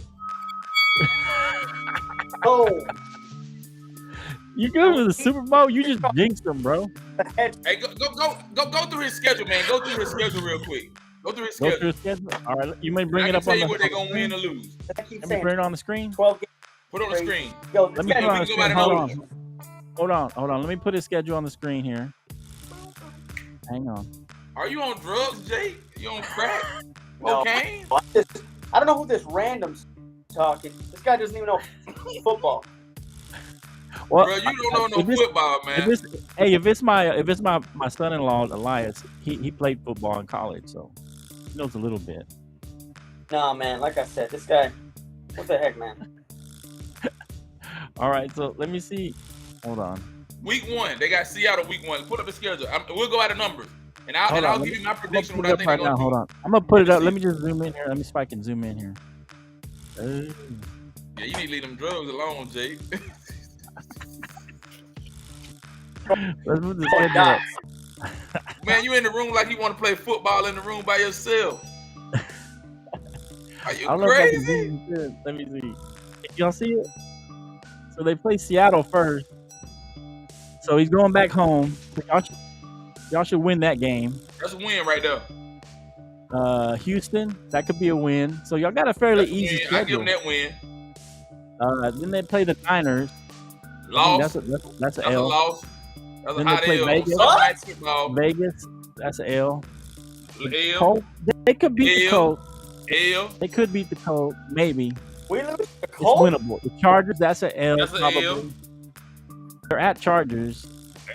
Oh, You go to the Super Bowl, you just jinxed them, bro. Hey, go through his schedule, man. Go through his schedule real quick. Go through his Go schedule. through the schedule. All right, you may bring I it can up tell on you the what they're gonna win or screen. lose. I keep Let me saying bring it on the screen. 12 games. Put it on the screen. Yo, Let me this put it on guy, the we can go by screen. the Hold numbers. on. Let me put his schedule on the screen here. Hang on. Are you on drugs, Jake? You on crack? No. Cocaine? I don't know who this random's talking. This guy doesn't even know football. Well, Bro, you don't know if no it's- football, man. if it's my son-in-law Elias, he played football in college, so he knows a little bit. Nah, man. Like I said, this guy. What the heck, man? All right, so let me see. Hold on. Week 1, they got Seattle week 1. Put up the schedule. We'll go out of numbers. And Hold I'll on, give you my I'm gonna prediction put what it I up think right they're now. going Hold to on. I'm gonna put it up. Let me just zoom in here. Let me see if I can zoom in here. do. Yeah, you need to leave them drugs alone, Jake. Let's move the Oh, schedule God. up. Man, you in the room like you want to play football in the room by yourself. Are you I don't know if I can crazy? zoom in. Let me see. Y'all see it? So they play Seattle first. So he's going back home. Y'all should win that game. That's a win right there. Houston, that could be a win. So y'all got a fairly That's a easy win. I give schedule. them that win. Then they play the Niners. Loss. That's an a L. loss. That's Then a they hot play L. Vegas. Sunday Night Football. Vegas, that's an L. L. Colts, they could beat the L. Colts. L. They could beat the Colts, maybe. We lose the It's Colts. winnable. The Chargers, that's an L. That's an probably. L. They're at Chargers.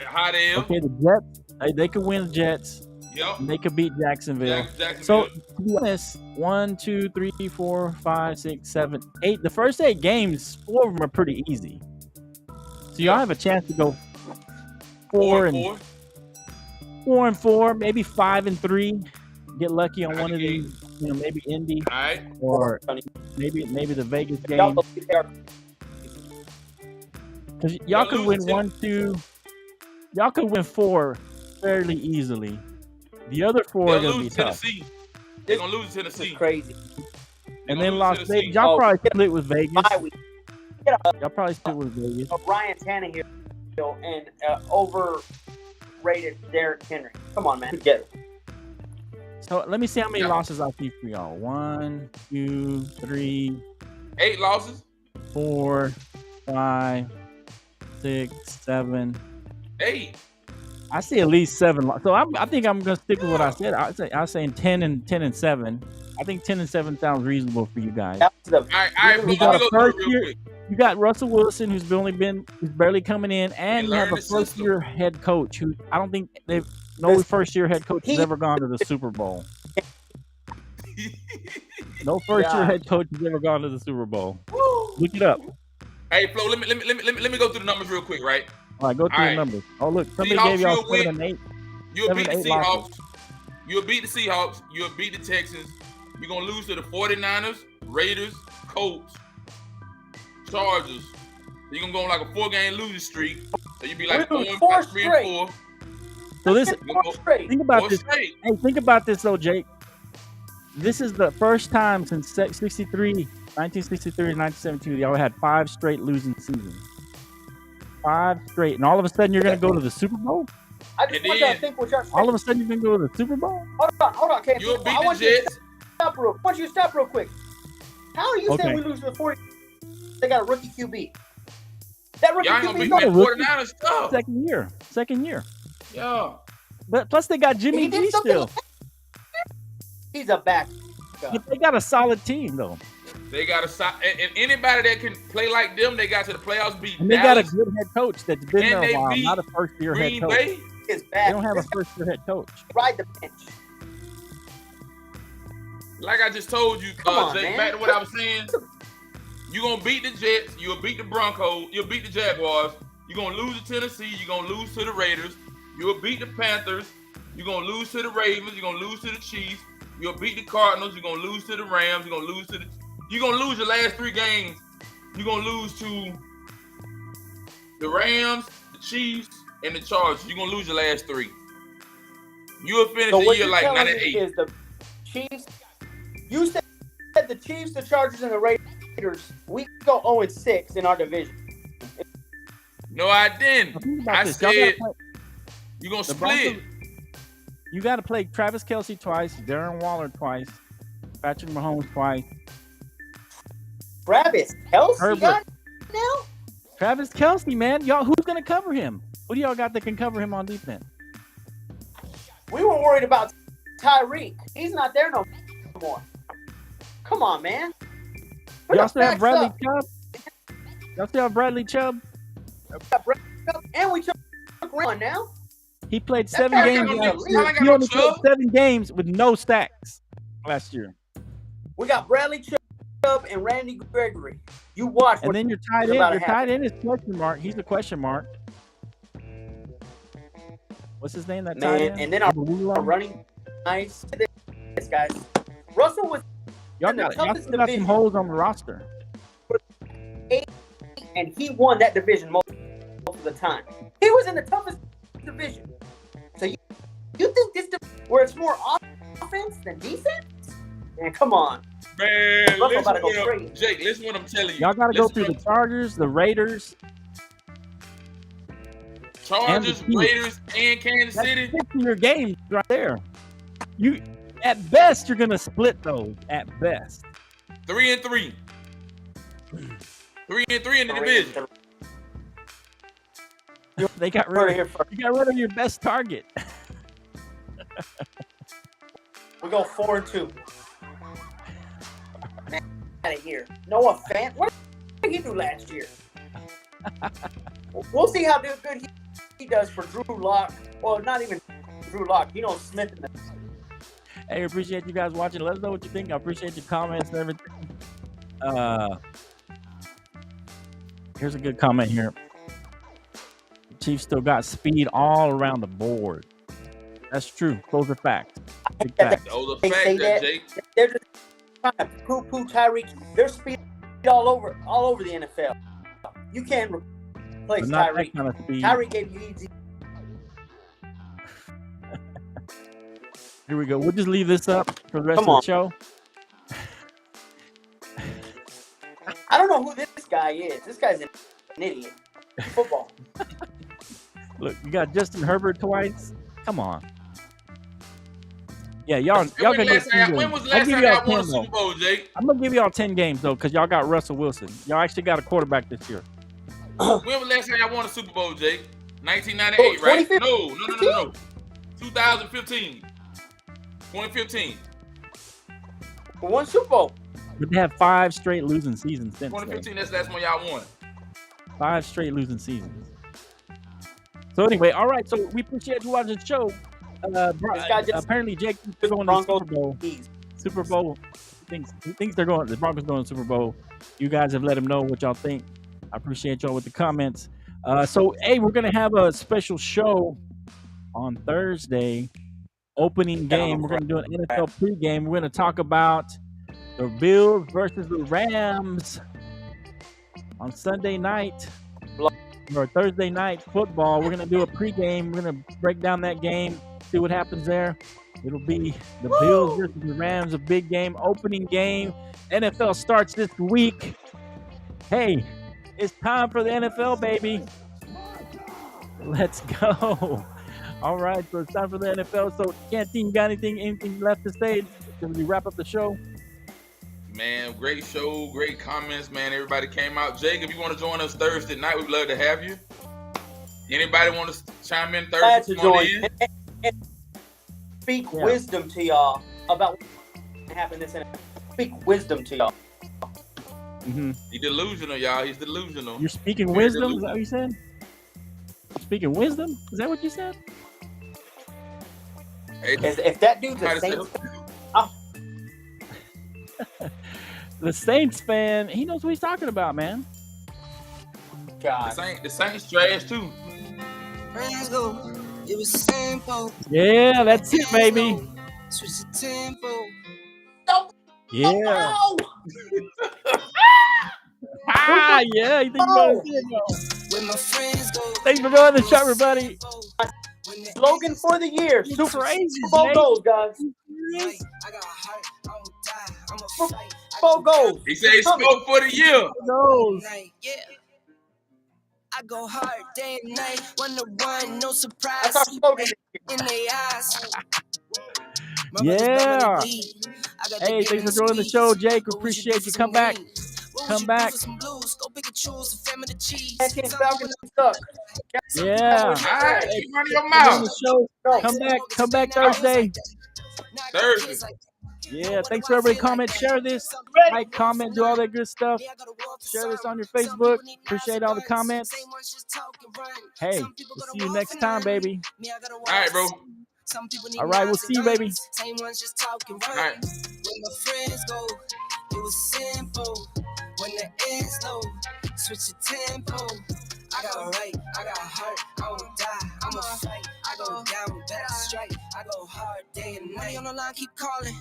Hot L. Okay, the Jets, they could win the Jets. Yep. And they could beat Jacksonville. Jacksonville. So, to be honest, 1, 2, 3, 4, 5, 6, 7, 8. The first 8 games, 4 of them are pretty easy. So y'all have a chance to go 4 and 4, maybe 5 and 3. Get lucky on one of these, maybe Indy, All right. or maybe the Vegas Y'all game. believe they are- Because y'all could win 1, 2. Y'all could win 4 fairly easily. The other 4 are They'll gonna be lose tough. Tennessee. They're gonna lose This Tennessee. is crazy. And They're then gonna Las lose Vegas. Tennessee. Y'all Oh, probably split with Vegas. Bye week. Y'all probably split with Vegas. Ryan Tannehill and overrated Derrick Henry. Come on, man. Get it. So let me see how many Yeah. losses I see for y'all. 1, 2, 3, 8 losses. 4, 5, 6, 7. 8. I see at least 7. So I think I'm gonna stick with what I said. I was saying 10 and 7. I think 10 and 7 sounds reasonable for you guys. That's the All right. We Let got me a go through first it real year. quick. You got Russell Wilson, who's barely coming in, and He you have learned a the system. first-year head coach who I don't think no first-year head coach has ever gone to the Super Bowl. No first-year head coach has ever gone to the Super Bowl. Look it up. Hey, Flo, let me go through the numbers real quick, right? All right, go through All the right. numbers. Oh, look, somebody Seahawks, gave y'all you'll 7 win. and 8. You'll beat the 7 to 8 Seahawks. losses. You'll beat the Seahawks. You'll beat the Texans. You're going to lose to the 49ers, Raiders, Colts, Chargers. You're going to go on like a 4-game losing streak. So you'll be like We lose 4 4 and 3 and straight. 4. So this, Straight. think about 4 this. straight. Hey, think about this though, Jake. This is the first time since 1963 and 1972 y'all had 5 straight losing seasons. 5 straight, and all of a sudden you're gonna go to the Super Bowl. I just And want y'all then- to think what y'all saying. All of a sudden you're gonna go to the Super Bowl. Hold on, Cam. You'll beat I the want you to Jets. stop real. I want you to stop real quick. How are you Okay. saying we lose to the 40? They got a rookie QB. That rookie Y'all ain't QB going to beat no the 49ers tough. Second year. Yeah. But plus they got He Jimmy did G something still. He's a back. But they got a solid team though, They got and anybody that can play like them, they got to the playoffs, beat and they got a Dallas, good head coach that's been And there they a while, beat not a first-year head Green coach. Bay. His They back. don't have a This guy first-year head coach. ride the bench. Like I just told you, Come on, Jake, man. back to what I was saying. You're going to beat the Jets. You'll beat the Broncos. You'll beat the Jaguars. You're going to lose to Tennessee. You're going to lose to the Raiders. You'll beat the Panthers. You're going to lose to the Ravens. You're going to lose to the Chiefs. You'll beat the Cardinals. You're going to lose to the Rams. You're going to lose to you're going to lose your last 3 games. You're going to lose to the Rams, the Chiefs, and the Chargers. You're going to lose your last 3. You'll finish So the what year you're like telling 9 me and 8. is the Chiefs. You said the Chiefs, the Chargers, and the Raiders. We go 0-6 in our division. No, I didn't. Think about I this. Y'all gotta said play- you're going to The split. Broncos- You got to play Travis Kelce twice, Darren Waller twice, Patrick Mahomes twice. Travis Kelce Herbert. got now? Travis Kelce, man, y'all, who's gonna cover him? Who do y'all got that can cover him on defense? We were worried about Tyreek. He's not there no more. Come on, man. Y'all still have Backs Bradley up. Chubb? Y'all still have Bradley Chubb? And we took one now. He played That 7 guy games got no- last year. I got He no only played Chubb. 7 games with no stacks last year. We got Bradley Chubb and Randy Gregory. You watch. And what then your tight is end, about to your tight happen. end is question mark. He's a question mark. What's his name? That tight Man, end? and then our Abdullah? running nice. This guys. Russell was Y'all in the got toughest still got some division. holes on the roster. and he won that division most of the time. He was in the toughest division. So you think this where it's more offense than defense? Man, come on. Man, Buffalo about to go listen crazy. Jake, listen what I'm telling you. Y'all got to go Listen through the what- Chargers, the Raiders, Chargers, and the Chiefs. Raiders, and Kansas That's City. 6 of your games right there. You, at best, you're gonna split those. At best, 3-3. 3-3 in the division. they got Heard it rid here of, first. you got rid of your best target. We go 4-2. Man, out of here. Noah Fant. What did he do last year? We'll see how good he does for Drew Lock. Well, not even Drew Lock. You know, Smith and the. Hey, appreciate you guys watching. Let us know what you think. I appreciate your comments and everything. Here's a good comment here. The Chiefs still got speed all around the board. That's true. Those are facts. Big facts. Those are They facts, say that, that. Jake. They're just trying to poo-poo Tyreek. They're speed all over the NFL. You can't replace But not that Tyreek. kind of speed. Tyreek gave you easy. Here we go. We'll just leave this up for the rest Come of on. the show. I don't know who this guy is. This guy's an idiot. Football. Look, you got Justin Herbert twice. Come on. Yeah, y'all When can was the last time y'all won a Super Bowl, Jake? I'm gonna give y'all 10 games though, because y'all got Russell Wilson. Y'all actually got a quarterback this year. When was the last time y'all won a Super Bowl, Jake? 1998, right? 2015? No. 2015. 2015. One Super Bowl. But they have 5 straight losing seasons since then. 2015, that's the last one y'all won. 5 straight losing seasons. So anyway, all right. So we appreciate you watching the show. guy just- Apparently, Jake is going to the Broncos. Super Bowl. He's Super Bowl. He thinks they're going. The Broncos going to the Super Bowl. You guys have let him know what y'all think. I appreciate y'all with the comments. So hey, we're gonna have a special show on Thursday. Opening game. We're gonna do an NFL pregame. We're gonna talk about the Bills versus the Rams on Sunday night or Thursday night football. We're gonna do a pregame. We're gonna break down that game, see what happens there. It'll be the Bills versus the Rams, a big game, opening game. NFL starts this week. Hey, it's time for the NFL, baby. Let's go. All right, so it's time for the NFL. So, Canteen, got anything left to say? Can we wrap up the show? Man, great show, great comments, man. Everybody came out. Jake, if you want to join us Thursday night, we'd love to have you. Anybody want to chime in glad Thursday? to Come on join in. and speak wisdom to y'all about what happened this NFL. Speak wisdom to y'all. Mm-hmm. He's delusional, y'all. He's delusional. You're speaking wisdom? Is that what you said? Speaking wisdom? Is that what you said? Hey, If that dude's a Saints, The Saints fan, he knows what he's talking about, man. God. the Saints trash too. Friends go, it was simple. Yeah, that's it, baby. Switch the tempo. Yeah. No! Yeah, you think about it? When my friends go. Thanks for joining the show, everybody. Slogan for the year. It's Super crazy, Bowl Jake. goals, guys. I got heart, I won't die. I'm a fight. Bowl goals. He said he spoke for the year. Those. Yeah. I go hard day and night. 1 to 1, no surprise. That's our slogan. In their eyes. Yeah. Hey, thanks for joining the show, Jake. Appreciate you. Come back. Come back. Falcons suck. Yeah. All right, keep running your On mouth. the show. Come back Thursday. Thursday. Yeah, thanks for everybody. Comment, share this. Like, comment, do all that good stuff. Share this on your Facebook. Appreciate all the comments. Hey, we'll see you next time, baby. All right, bro. All right, we'll see you, baby. Same ones just talking All right. right. When my friends go, it was simple. When the ends low, switch the tempo. I got right, I got heart, I won't die. I'm a fight. I go down, bet I strike. I go hard day and night. Money on the line, keep calling.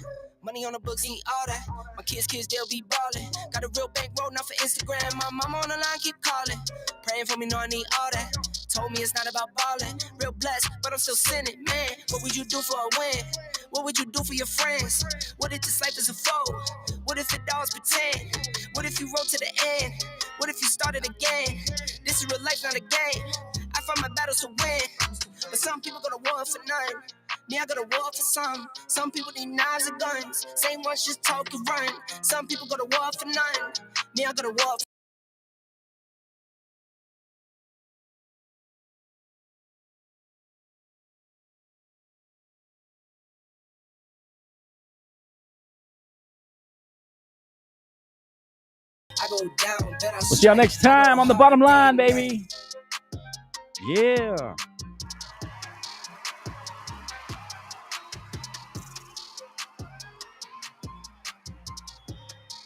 Money on the books, need all that. My kids, they'll be ballin'. Got a real bankroll, not for Instagram. My mama on the line, keep calling. Praying for me, know I need all that. Told me it's not about ballin'. Real blessed, but I'm still sinning, man. What would you do for a win? What would you do for your friends? What if this life is a foe? What if it always pretend? What if you wrote to the end? What if you started again? This is real life, not a game. I fight my battles to win. But some people go to war for none. Me, I go to war for some. Some people need knives and guns. Same ones just talk and run. Some people go to war for none. Me, I go to war for I go down, bet I We'll see y'all next time on the bottom line, baby. Yeah.